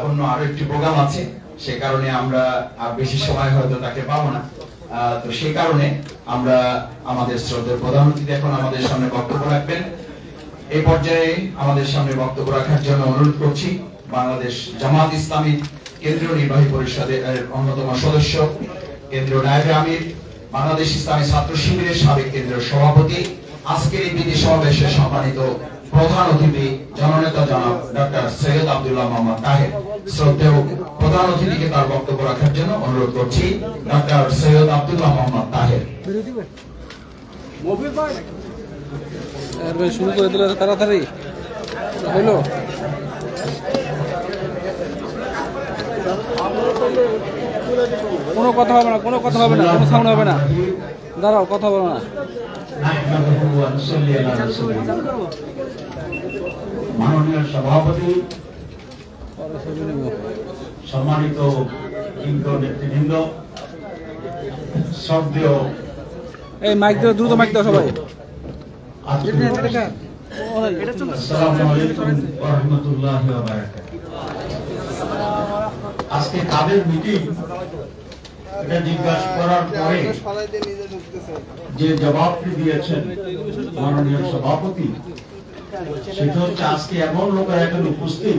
অন্য আরো একটি প্রোগ্রাম আছে সে কারণে আমরা আর বেশি সময় হয়তো তাকে পাবো না, তো সেই কারণে আমরা আমাদের শ্রদ্ধেয় প্রধান অতিথি এখন আমাদের সামনে বক্তব্য রাখবেন। এই পর্যায়ে আমাদের সামনে বক্তব্য রাখার জন্য অনুরোধ করছি বাংলাদেশ জামাত ইসলামী কেন্দ্রীয় নির্বাহী পরিষদের অন্যতম সদস্য কেন্দ্রীয় নায়েব আমির বাংলাদেশ ইসলামী ছাত্র শিবিরের সাবেক কেন্দ্রীয় সভাপতি আজকের এই প্রীতি সমাবেশে সম্মানিত প্রধান অতিথি জননেতা জনাব ডক্টর সৈয়দ আব্দুল্লাহ মোহাম্মদ তাহের। শ্রদ্ধেয় প্রধান অতিথিকে তার বক্তব্য রাখার জন্য অনুরোধ করছি ডক্টর সৈয়দ আব্দুল্লাহ মোহাম্মদ তাহের। শুরু করে দিলে তাড়াতাড়ি হইলো। কোনো কথা হবে না, কোনো কথা হবে না, কোনো সাউন্ড হবে না, দাঁড়াও কথা বলো না। মাননীয় সভাপতি সম্মানিত নেতৃবৃন্দ শ্রদ্ধেয় এই মাইক দাও, দ্রুত মাইক দাও সবাই। আসসালামু আলাইকুম ওয়া রাহমাতুল্লাহি ওয়া বারাকাতুহু। আজকে কাদের মিটিং এটা জিজ্ঞাসা করার পরে যে জবাবটি দিয়েছেন মাননীয় সভাপতি সেটা হচ্ছে আজকে এমন লোকেরা এখানে উপস্থিত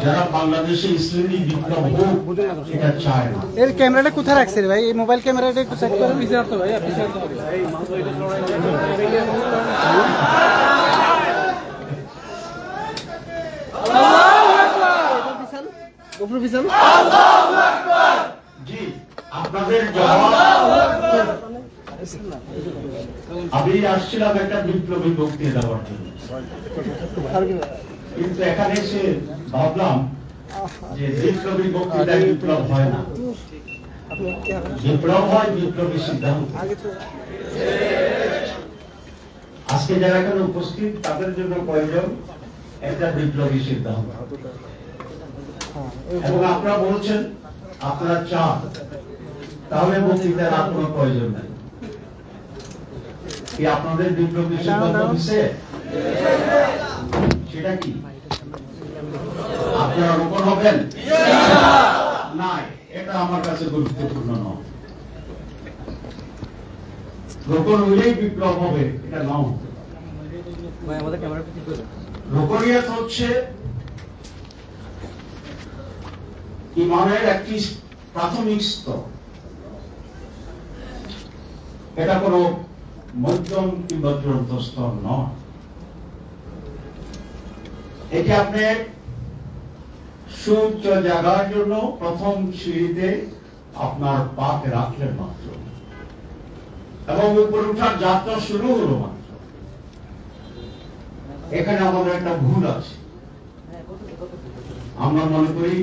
যারা বাংলাদেশে ইসলামী বিপ্লব হোক এটা চায় না। এর ক্যামেরাটা কোথায় রাখছেন ভাই? এই মোবাইল ক্যামেরাটা একটু চেক করেন। পিছে আসতো ভাই, পিছে আসতো। আল্লাহু আকবার। উপর পিছন। আল্লাহু আকবার। জি, আপনাদের জবাব আমি আসছিলাম একটা বিপ্লবী বক্তৃতা দেওয়ার জন্য, কিন্তু এখানে এসে ভাবলাম যে বিপ্লবী বক্তৃতায় বিপ্লব হয় না, বিপ্লব হয় বিপ্লবী সিদ্ধান্ত। আজকে যারা এখানে উপস্থিত তাদের জন্য প্রয়োজন একটা বিপ্লবী সিদ্ধান্ত, এবং আপনারা বলছেন আপনারা চান, তাহলে বক্তৃতার আর কোনো প্রয়োজন নেই। কি আপনাদের বিপ্লবী সিদ্ধান্ত দিচ্ছে? সেটা কি আপনারা রোপণ হবেন? না, এটা আমার কাছে গুরুত্বপূর্ণ নয়। রোপণ হইলেই বিপ্লব হবে এটা নাও। রোপণিয়ত হচ্ছে ইমানের একটি প্রাথমিক স্তর, এটা কোনো মধ্যম কিংবা চূড়ান্ত স্তর নয়। এটি আপনি সুউচ্চ জায়গার জন্য প্রথম সিঁড়িতে আপনার পাকে রাখলেন মাত্র, এবং উপরে উঠার যাত্রা শুরু হলো মাত্র। এখানে আমাদের একটা ভুল আছে, আমরা মনে করি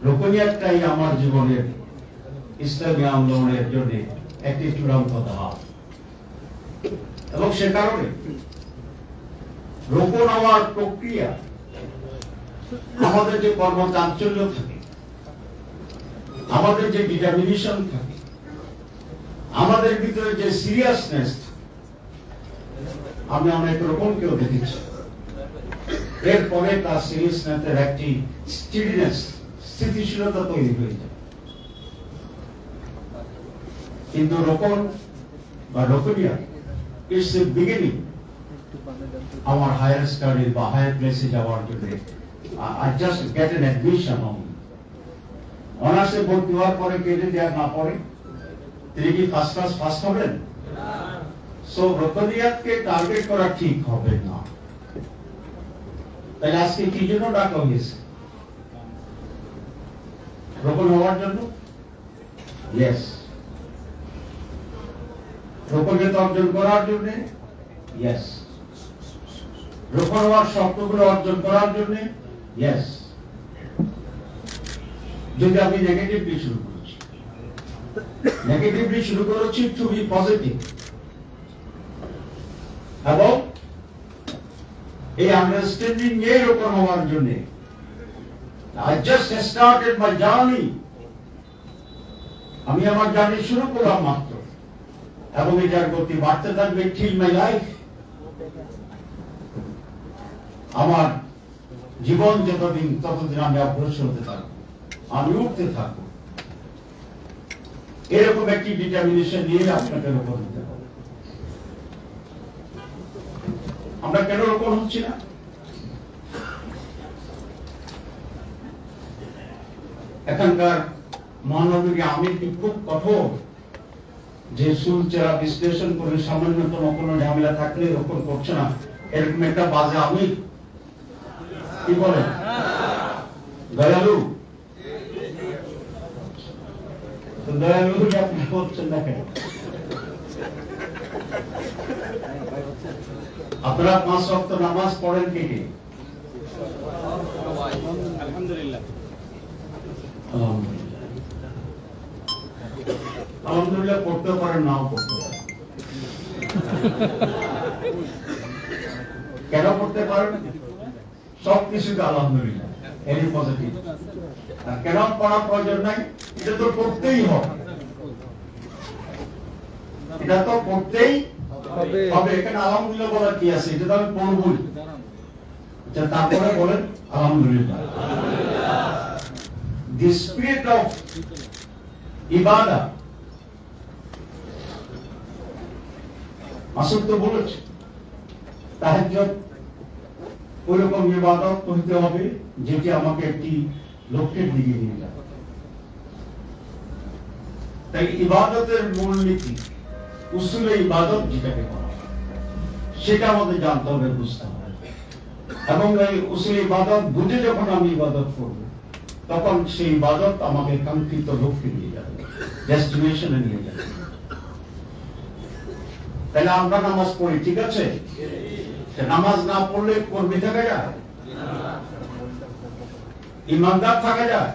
রোপণিয়াতটাই আমার জীবনের ইসলামী আন্দোলনের জন্য একটি চূড়ান্ত ধাপ, এবং সে কারণে রোপণ হওয়ার প্রক্রিয়া আমাদের যে কর্মচাঞ্চল্য থাকে, আমাদের যে ডিটারমিনেশন থাকে, আমাদের ভিতরে যে সিরিয়াসনেস, আমি অনেক রোপণকেও দেখেছি, এরপরে তার সিরিয়াসনেসের একটি স্টিডিনেস, স্থিতিশীলতা তৈরি হয়ে যায়। কিন্তু রোপণ বা রোপণিয়া ইটস এ বিগিনিং আমার হায়ার স্টাডি বা হায়ার প্লেসে যাওয়ার জন্য। I just get an admission on অনার্সে ভর্তি হওয়ার পরে কেটে দেওয়া না পড়ে তিনি কি ফার্স্ট ক্লাস ফার্স্ট হবেন? সো রোপণিয়াতকে টার্গেট করা ঠিক হবে না। তাহলে আজকে কি জন্য ডাকা হয়েছে? রোপণ হওয়ার জন্য? ইয়েস। রোপণকে অর্জন করার জন্য? ইয়েস। রোপণ হওয়ার শর্তগুলো অর্জন করার জন্য? ইয়েস। যদি আমি নেগেটিভলি শুরু করেছি টু বি পজিটিভ, এবং এই আন্ডারস্ট্যান্ডিং এর রোপণ হওয়ার জন্য I just started my journey, আমি আমার জার্নি শুরু করলাম মাত্র, এবং এটার গতি বাড়তে থাকবে till my life, আমার জীবন যতদিন ততদিন আমি অগ্রসর হতে থাকবো, আমি উঠতে থাকবো। এরকম একটি ডিটারমিনেশন নিয়ে আপনাকে রোপণ হতে হবে। আমরা কেন রোপণ হচ্ছি না? এখানকার মহানগরী আমির কি খুব কঠোর, যে সুলচেরা বিশ্লেষণ করে সামান্যতম কোনো ঝামেলা থাকলে রোপণ করছে না, এরকম একটা বাজে আমির? কি বলেন? দয়ালু? দয়ালু আপনি করছেন না কেন? আপনারা 5 ওয়াক্ত নামাজ পড়েন কে কে? আলহামদুলিল্লাহ। আলহামদুলিল্লাহ পড়তে পারেন, নাও পড়তে পারেন। কেন পড়তে পারেন? সব কিছুতে আলহামদুলিল্লাহ, এরই পজিটিভ। আর কেন পড়ার প্রয়োজন নাই? এটা তো পড়তেই হবে, এটা তো পড়তেই হবে। এখানে আলহামদুলিল্লাহ বলার কি আছে? এটা তো আমি পড়বই। আচ্ছা, তারপরে বলেন আলহামদুলিল্লাহ। The spirit of ibadah, Masud তো বলেছে তাহাজ্জুদ ওইরকম ইবাদত করতে হবে যেটি আমাকে একটি লক্ষ্যের দিকে নিয়ে যাবে। তাই ইবাদতের মূলনীতি, উসুলে ইবাদত যেটাকে বলা হয়, সেটা আমাদের জানতে হবে, বুঝতে হবে। এবং এই উসুলে ইবাদত বুঝে যখন আমি ইবাদত করব, তখন সেই ইবাদত আমাকে কাঙ্ক্ষিত লক্ষ্যে নিয়ে যাবে, ডেস্টিনেশনে নিয়ে যাবে। তাহলে আমরা নামাজ পড়ি, ঠিক আছে? নামাজ না পড়লে কর্মী থাকা যায়? ইমানদার থাকা যায়?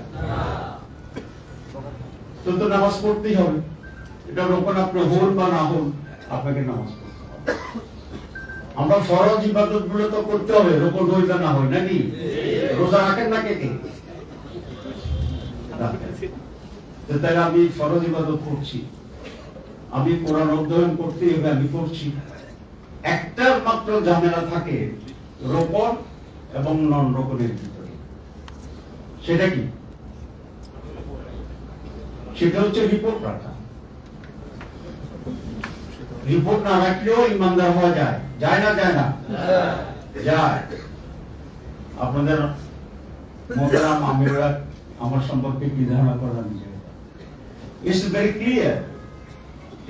তো নামাজ পড়তেই হবে। এটা রোপণ আপনি হন বা না হন, আপনাকে নামাজ পড়তে হবে। আমরা ফরজ ইবাদত গুলো তো করতে হবে, রোপণ হই বা না হই, নাকি? রোজা রাখেন না কে কে? তাহলে আমি ফরজ ইবাদত করছি, আমি কোরআন অধ্যয়ন করতে হবে, আমি করছি। একটা মাত্র ঝামেলা থাকে রোপণ এবং নন রোপণের ভিতরে, সেটা কি? সেটা হচ্ছে রিপোর্ট রাখা। রিপোর্ট না রাখলেও ইমানদার হওয়া যায়, যায় না? যায় না? যায়। আপনাদের মোহতারাম আমিররা আমার সম্পর্কে কি ধারণা করলেন? ইটস ভেরি ক্লিয়ার,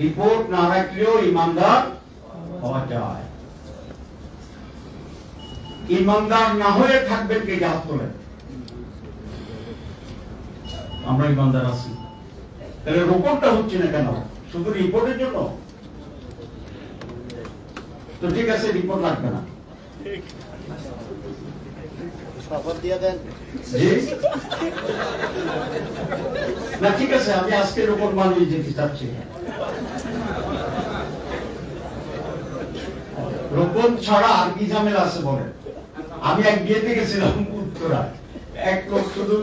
রিপোর্ট না রাখলেও ইমানদার হওয়া যায়। ইমানদার না হয়ে থাকবেন কে? হাত তোলেন। আমরা ইমানদার আছি, তাহলে রোপণটা হচ্ছে না কেন? শুধু রিপোর্টের জন্য? তো ঠিক আছে, রিপোর্ট লাগবে না, শপথ দিয়ে দেন। জি না, ঠিক আছে, আমি আজকে রোপণ মানিয়ে যেতে চাচ্ছি। রোপণ ছাড়া আর কি ঝামেলা আছে বলেন? আমি এক বিয়েতে গেছিলাম উত্তরা, এক লোক শুধু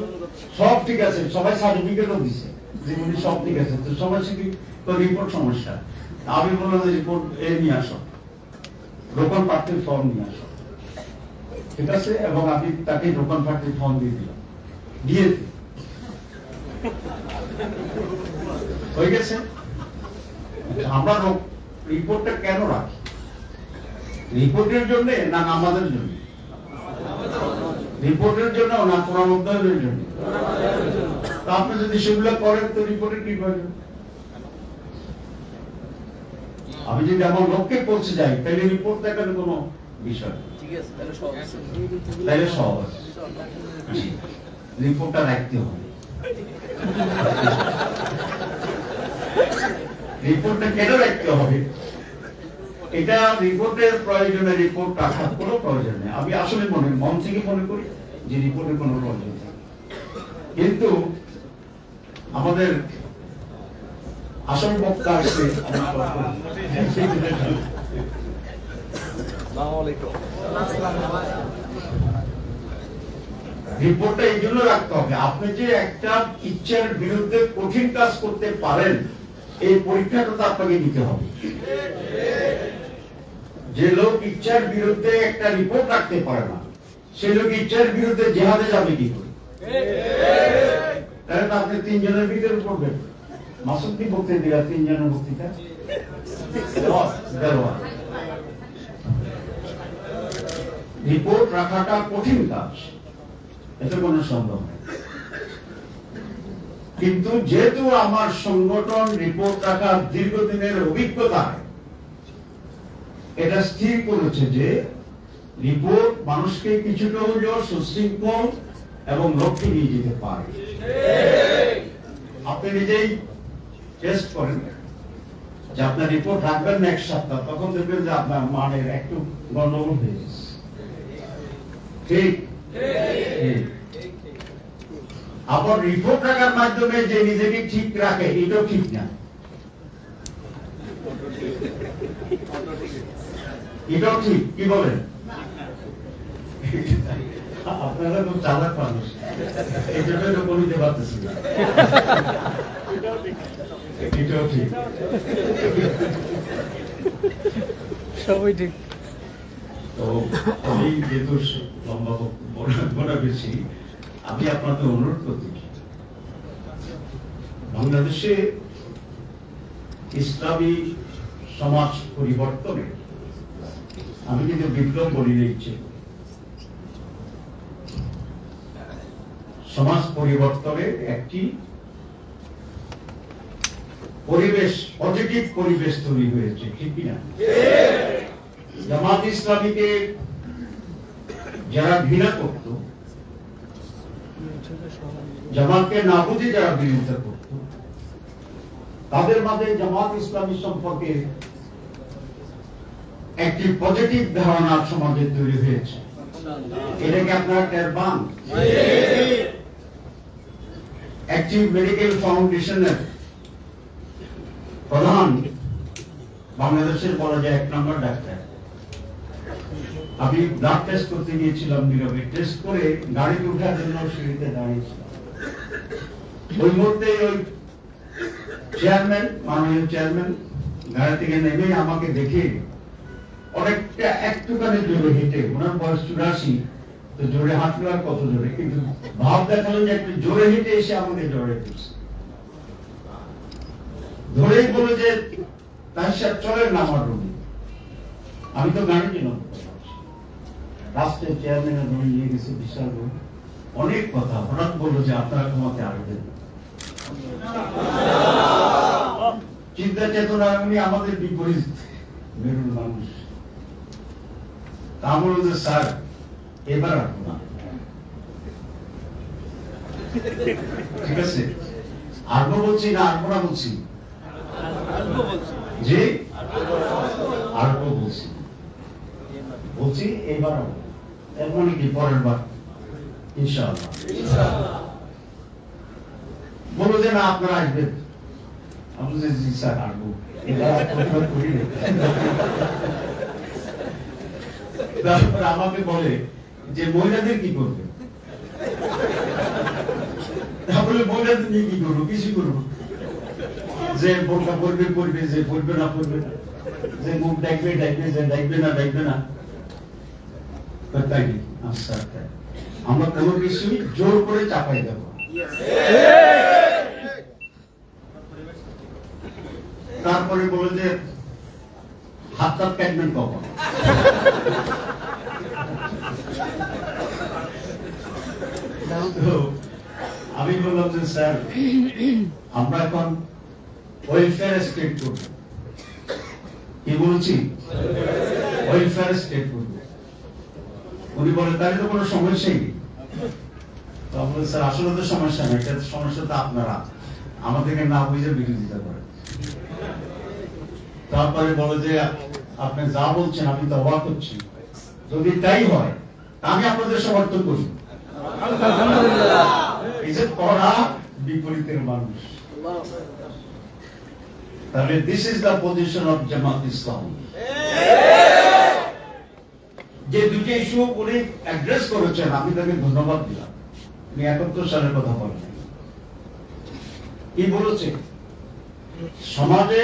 সব ঠিক আছে, সবাই সার্টিফিকেটও দিছে যে উনি সব ঠিক আছে, তো সবাই শুধু তো রিপোর্ট সমস্যা। আমি বললাম যে রিপোর্ট নিয়ে আসো, রোপণ প্রার্থীর ফর্ম নিয়ে আসো, ঠিক আছে, এবং আমি তাকে রোপণ প্রার্থীর ফর্ম দিয়ে দিলাম, দিয়ে হয়ে গেছে। আমরা রিপোর্টটা কেন রাখি? রিপোর্টের জন্য না আমাদের জন্য? রিপোর্টের জন্য না কোরআন অধ্যয়নের জন্য? আপনি যদি সেগুলো করেন তো রিপোর্টের কি প্রয়োজন? আমি যদি আমার লক্ষ্যে পৌঁছে যাই তাহলে রিপোর্ট দেখার কোনো বিষয়, তাহলে সহজ। রিপোর্টটা রাখতে হবে। রিপোর্টটা কেন রাখতে হবে? এটা রিপোর্টের প্রয়োজনে রিপোর্ট রাখার কোনো প্রয়োজন নেই। আমি আসলে মন থেকে মনে করি যে রিপোর্টের কোনো প্রয়োজন নেই, কিন্তু আমাদের আসল বক্তা আসছে, রিপোর্টটা এই জন্য রাখতে হবে, আপনি যে একটা ইচ্ছার বিরুদ্ধে কঠিন কাজ করতে পারেন এই পরীক্ষাটা তো আপনাকে দিতে হবে। যে লোক ইচ্ছার বিরুদ্ধে একটা রিপোর্ট রাখতে পারে না, সেই লোক ইচ্ছার বিরুদ্ধে জিহাদে যাবে কি করে? তাহলে আপনি 3 জনের ভিতরে পড়বেন। মাসুদ্দি বক্তৃতা দিলা 3 জনের বক্তৃতা রিপোর্ট রাখাটা কঠিন কাজ, এতে কোনো সন্দেহ নেই। কিন্তু যেহেতু আমার সংগঠন রিপোর্ট রাখার দীর্ঘদিনের অভিজ্ঞতা এটা স্থির করেছে যে রিপোর্ট মানুষকে কিছুটা হলেও সুশৃঙ্খল এবং লক্ষ্যে নিয়ে যেতে পারে। আপনি নিজেই টেস্ট করেন যে আপনার রিপোর্ট রাখবেন না 1 সপ্তাহ, তখন দেখবেন যে আপনার মানের একটু গন্ডগোল হয়ে গেছে। ঠিক? আবার রিপোর্ট রাখার মাধ্যমে যে নিজেকে ঠিক রাখে এটাও ঠিক না, এটাও ঠিক। কি বলেন? আপনারা খুব চালাক মানুষ, এই জন্য এটা বলিতে পারতেছি না। এটাও ঠিক, সবই ঠিক। তো আমি যেহেতু লম্বা বলা বেশি, আমি আপনাদের অনুরোধ করতে বাংলাদেশে ইসলামী সমাজ পরিবর্তনে আমি কিন্তু বিপ্লব বলি দিচ্ছি, সমাজ পরিবর্তনে একটি পরিবেশ, পজিটিভ পরিবেশ তৈরি হয়েছে, ঠিক কিনা? জামাত ইসলামীকে যারা ঘৃণা করত, জামাতকে না বুঝে যারা বিরোধিতা করত, তাদের মাঝে জামাত ইসলামী সম্পর্কে একটি পজিটিভ ধারণা সমাজে তৈরি হয়েছে। এটাকে আপনারা টের পান? অ্যাক্টিভ মেডিকেল ফাউন্ডেশনের প্রধান বাংলাদেশের বলা যায় 1 নম্বর ডাক্তার। আমি ব্লাড টেস্ট করতে গিয়েছিলাম নীরবে, টেস্ট করে গাড়িতে উঠার জন্য সিঁড়িতে দাঁড়িয়েছিলাম। ওই মুহূর্তে ওই চেয়ারম্যান, মাননীয় চেয়ারম্যান গাড়ি থেকে নেমে আমাকে দেখে অনেকটা একটুখানি জোরে হেঁটে, ওনার বয়স 84, তো জোরে হাঁটলো আর কত জোরে, কিন্তু ভাব দেখালেন যে একটু জোরে হেঁটে এসে আমাকে জড়ে দিচ্ছে, ধরেই বলে যে তাই সাহেব চলেন না আমার রুমে। আমি তো গাড়ি কিন রাষ্ট্রের চেয়ারম্যানের রুমে নিয়ে গেছে, বিশাল রুম, অনেক কথা। হঠাৎ বললো যে আপনারা ক্ষমাতে আসবেন। চিন্তা চেতনা উনি আমাদের বিপরীত মেরুর মানুষ। তা বলল যে স্যার এবার আসবো না, ঠিক আছে? আসবো বলছি না আসবো না বলছি? জি আসবো বলছি, বলছি এবার এর মানে কি পরের বার ইনশাআল্লাহ বলো যে না আপনারা আসবেন, আমি যে জি স্যার আসবো, তারপর আমাকে বলে যে মহিলাদের কি করবে, তারপরে মহিলাদের নিয়ে কি করবো, কিছু করবো, যে বোরকা পরবে পরবে, যে পরবে না পরবে না, যে মুখ ডাকবে ডাকবে, যে ডাকবে না ডাকবে না, তাই আচ্ছা আমরা কোনো কিছু জোর করে চাপাই দেবো। তারপরে বলে যে হাত হাত কাটবেন কখন, আমি বললাম যে স্যার আমরা এখন ওয়েলফেয়ার স্টেট করব। কি বলছি? ওয়েলফেয়ার স্টেট করব। উনি বলে তাহলে তো কোনো সমস্যাই নেই। তারপরে স্যার আসলে তো সমস্যা নেই, এটা সমস্যা তো আপনারা আমাদেরকে না বুঝে বিরোধিতা করেন। তারপরে বলে যে আপনি যা বলছেন আমি তো অবাক হচ্ছি, যদি তাই হয় আমি আপনাদের সমর্থন করি। এই যে কড়া বিপরীতের মানুষ, তাহলে this is the position of Jamaat Islam. যে দুটি ইস্যু উনি অ্যাড্রেস করেছেন আমি তাকে ধন্যবাদ দিলাম। উনি ৭১ সালের কথা বলেন, কি বলেছে? সমাজে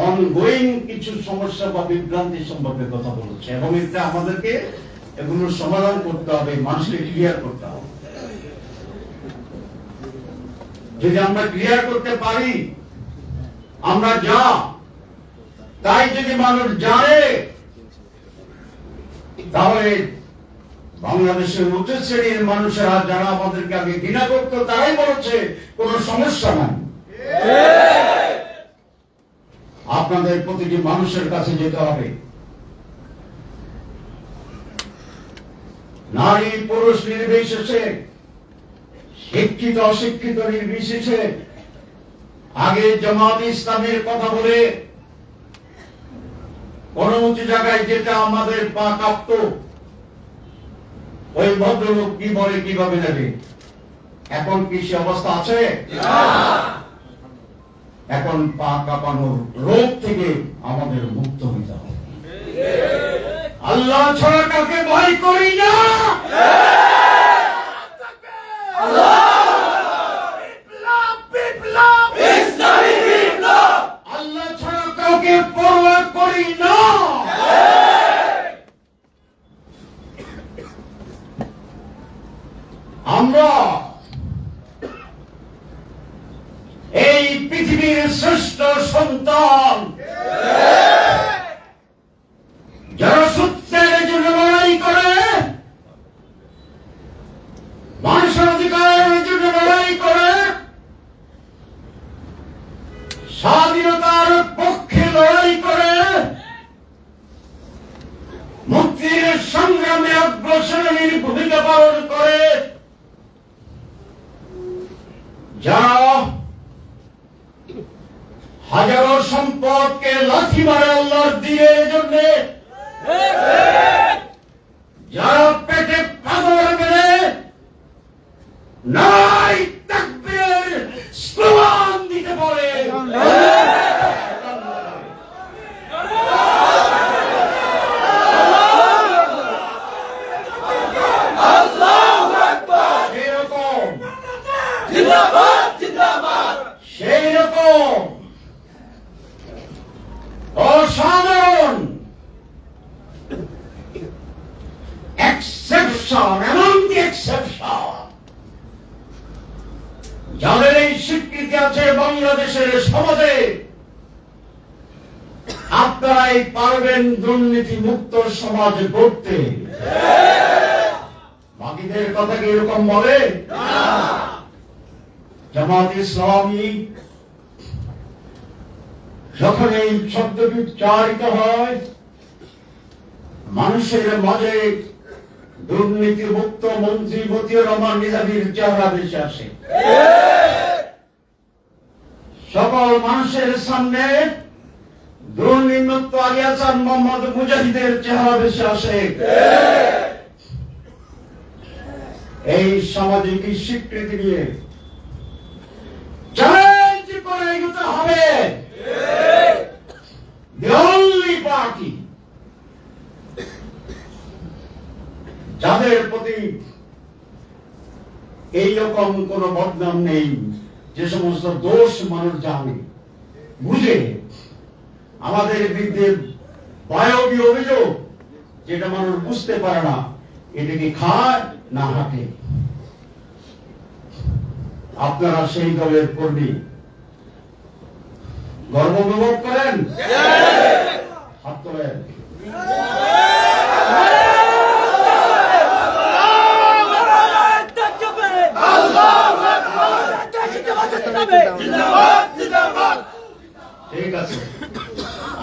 অনগোয়িং কিছু সমস্যা বা বিভ্রান্তি সম্পর্কে কথা বলেছে এবং এটা আমাদেরকে এগুলোর সমাধান করতে হবে, মানুষকে ক্লিয়ার করতে হবে। যদি আমরা ক্লিয়ার করতে পারি, আমরা যা তাই যদি মানুষ জানে, তাহলে বাংলাদেশের উচ্চ শ্রেণীর মানুষেরা যারা আমাদেরকে আগে ঘৃণা করতো তারাই বলেছে কোনো সমস্যা নাই। আপনাদের প্রতিটি মানুষের কাছে যেতে হবে, নারী পুরুষ নির্বিশেষে, শিক্ষিত অশিক্ষিত নির্বিশেষে। আগে জামাত ইসলামের কথা বলে কোন উঁচু জায়গায় যেটা আমাদের পা কাঁপত, ওই ভদ্রলোক কি বলে কিভাবে নেবে? এখন কি সে অবস্থা আছে? এখন পা কাঁপানোর রোগ থেকে আমাদের মুক্ত হইতে হবে। আল্লাহ ছাড়া কাকে ভয় করি না, আল্লাহ ছাড়া কাউকে পরোয়া করি না। আমরা এই পৃথিবীর শ্রেষ্ঠ সন্তান, যারা সত্যের জন্য লড়াই করে, মানুষের অধিকারের জন্য লড়াই করে, স্বাধীনতার পক্ষে লড়াই করে, মুক্তির সংগ্রামে অগ্রসরণের ভূমিকা পালন করে, যারা হাজারো সম্পদকে লাথি মারে আল্লাহর দ্বীনের জন্য, যারা পেটে পাথর মেরে নারায়ে তাকবীর স্লোগান দিতে পারে, সেই রকম অসাধারণ এক্সেপশন, এমন কি এক্সেপশন যাদের এই স্বীকৃতি আছে বাংলাদেশের সমাজে, আপনারাই পারবেন দুর্নীতি মুক্ত সমাজ গড়তে। বাকিদের কথা কি এরকম বলে? জামাত ইসলামী যখন এই শব্দটি উচ্চারিত হয়, মানুষের মাঝে দুর্নীতি মুক্ত মন্ত্রী মতিউর রহমান নিজামীর চেহারা ভেসে আসে। সকল মানুষের সামনে দুর্নীতি মুক্ত আলী হাসান মোহাম্মদ মুজাহিদের চেহারা ভেসে আসে। এই সামাজিক স্বীকৃতি নিয়ে চ্যালেঞ্জ করে এগোতে হবে। The only party যাদের প্রতি এইরকম কোন বদনাম নেই, যে সমস্ত দোষ মানুষ জানে বুঝে আমাদের বিরুদ্ধে বায়বী অভিযোগ যেটা মানুষ বুঝতে পারে না, এটাকে খায় না হাঁটে। আপনারা সেই দলের কর্মী, গর্ব অনুভব করেন? হাত তোলেন। ঠিক আছে,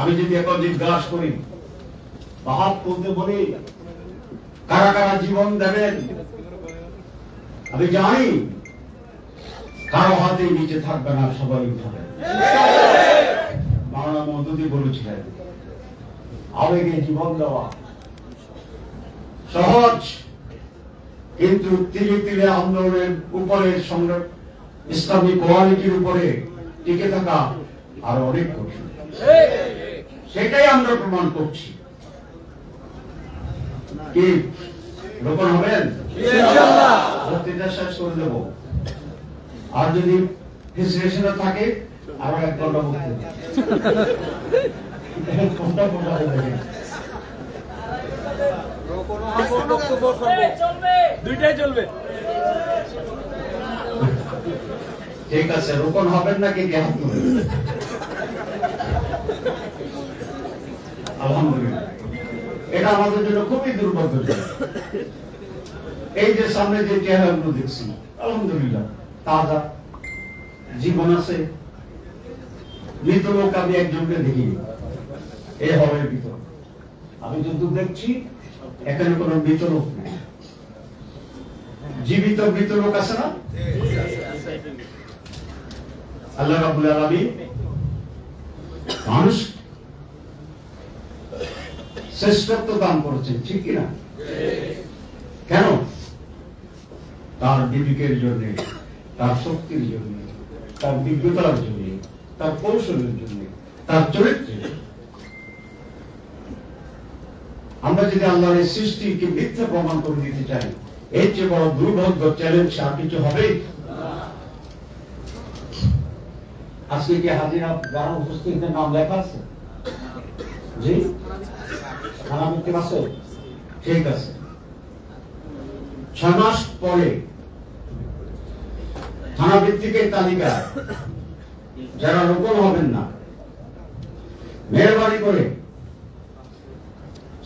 আমি যদি এখন জিজ্ঞাসা করি, বাহাত বলতে বলি, কারা কারা জীবন দেবেন, আমি জানি কারো হাতে নিচে থাকবে না, সবাই উঠাবে। মাওলানা মওদুদী বলেছিলেন, আবেগে জীবন দেওয়া সহজ, কিন্তু তিলে তিলে আন্দোলনের উপরে ইসলামী কোয়ালিটির উপরে টিকে থাকা আরো অনেক কঠিন। সেটাই আমরা প্রমাণ করছি। কি রোপণ হবেন? বক্তৃতা শেষ করে দেব, আর যদি হিসেবে থাকে আরো 1 ঘন্টা দুইটাই চলবে। ঠিক আছে, রোপণ হবেন নাকি? আলহামদুলিল্লাহ, এটা আমাদের জন্য খুবই দুর্ভাগ্যজনক। এই যে সামনে যে চেহারাগুলো দেখছি, আলহামদুলিল্লাহ তাজা জীবন আছে। মৃত লোক আমি একজনকে দেখিনি এই হলের ভিতর। আমি যতদূর দেখছি এখানে কোনো মৃত লোক নেই। জীবিত মৃত লোক আছে না? আল্লাহ রাব্বুল আলামিন মানুষ শ্রেষ্ঠত্ব দান করেছেন, ঠিক কিনা? কেন? তার বিবেকের জন্য, তার শক্তির জন্য, তার বিজ্ঞতার জন্য, তার কৌশলের জন্য, তার চরিত্রের। আমরা যদি আল্লাহর সৃষ্টিকে মিথ্যা প্রমাণ করে দিতে চাই, এর চেয়ে বড় দুর্ভাগ্য চ্যালেঞ্জ আর কিছু হবে? আজকে কি হাজিরা যারা উপস্থিতদের নাম লেখা আছে? জি, থানা মুক্তি আছে? ঠিক আছে, 6 মাস পরে থানা ভিত্তিক তালিকা যারা রোপণ হবেন না, মেহরবানি করে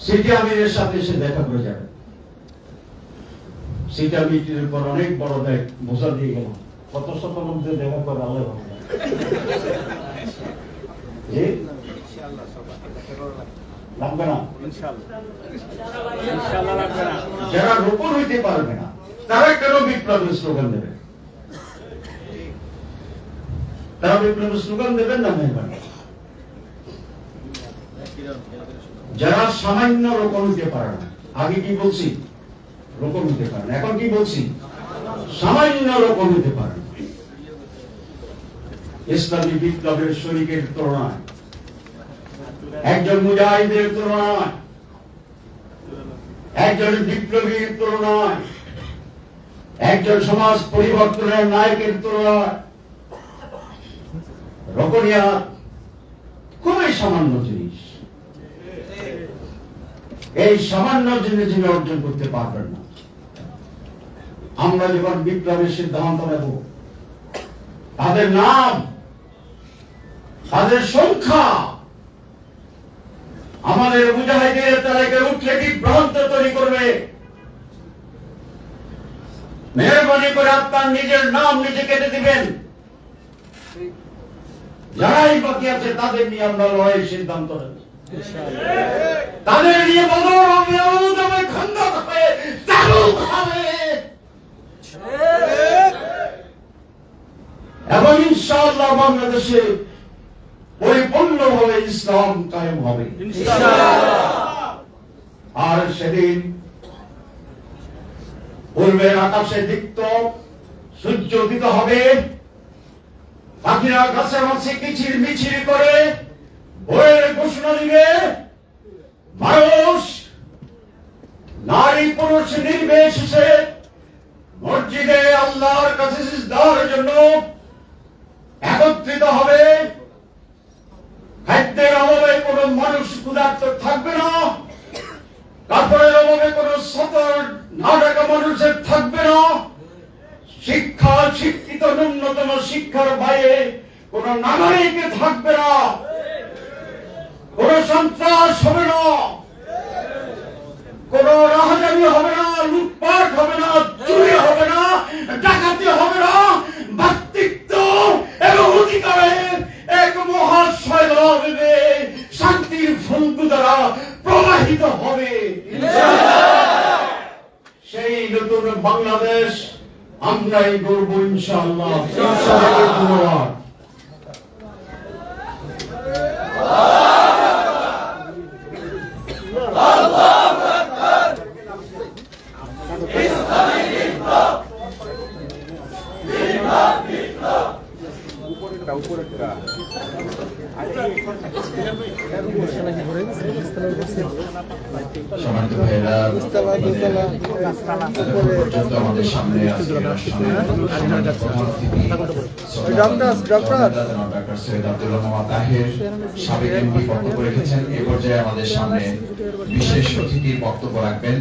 সিটি আমিরের সাথে এসে দেখা করে যাবেন। সিটি আমিরের উপর অনেক বড় বোঝা দিয়ে গেলাম। কত শত লোকদের দেখা করে আল্লাহ ভালো। লাগবে না? যারা রোপণ হইতে পারবে না তারা কেন বিপ্লবের স্লোগান দেবে? তারা বিপ্লবের স্লোগান দেবেন না? মেহরবানি। যারা সামান্য রোপণ হইতে পারে না, আগে কি বলছি? রোপণ হইতে পারে না, এখন কি বলছি? সামান্য রোপণ হইতে পারে না। ইসলামী বিপ্লবের শরীকের তুলনায়, একজন মুজাহিদের তুলনায়, একজন বিপ্লবীর তুলনায়, একজন সমাজ পরিবর্তনের নায়কের তুলনায় রোপণিয়া খুবই সামান্য জিনিস। এই সামান্য জিনিস যিনি অর্জন করতে পারবেন না, আমরা যখন বিপ্লবের সিদ্ধান্ত নেব, তাদের নাম, তাদের সংখ্যা আমাদের মুজাহিদের তালিকায় উঠলে বিভ্রান্ত তৈরি করবে। মেহরবানি করে আপনার নিজের নাম নিজে কেটে দিবেন। যারাই বাকি আছে তাদের নিয়ে আমরা লড়াইয়ের সিদ্ধান্ত নেব। তাদের নিয়ে বদর হবে, উহুদ হবে, খন্দক হবে, তাবুক হবে, এবং ইনশাআল্লাহ বাংলাদেশে পরিপূর্ণভাবে ইসলাম কায়েম হবে। আর সেদিন পূর্বের আকাশে দীপ্ত সূর্য উদিত হবে, পাখিরা গাছের মাঝে কিচির মিচির করে ভোরের ঘোষণা দিবে। মানুষ নারী পুরুষ নির্বিশেষে মসজিদে আল্লাহর কাছে সিজদার জন্য একত্রিত হবে। খাদ্যের অভাবে কোনো মানুষ ক্ষুধার্ত থাকবে না, কাপড়ের অভাবে কোনো সতর না ঢাকা মানুষের থাকবে না। শিক্ষা শিক্ষিত ন্যূনতম শিক্ষার বাইরে কোন নাগরিক থাকবে না, কোন সন্ত্রাস হবে না, কোন রাহাজানি হবে না, লুটপাট হবে না, চুরি হবে না, ডাকাতি হবে না। ব্যক্তিত্ব এবং অধিকারের এক মহাশৈলাব শান্তির ফলগু দ্বারা প্রবাহিত হবে। সেই নতুন বাংলাদেশ আমরাই গড়ব ইনশাআল্লাহ। ধন্যবাদ। সম্মানিত ভাইয়েরা, পর্যন্ত আমাদের সামনে আজকের অনুষ্ঠানে প্রধান অতিথি ডক্টর সৈয়দ আব্দুল্লাহ মোহাম্মদ তাহের, সাবেক এমপি বক্তব্য রেখেছেন। এ পর্যায়ে আমাদের সামনে বিশেষ অতিথির বক্তব্য রাখবেন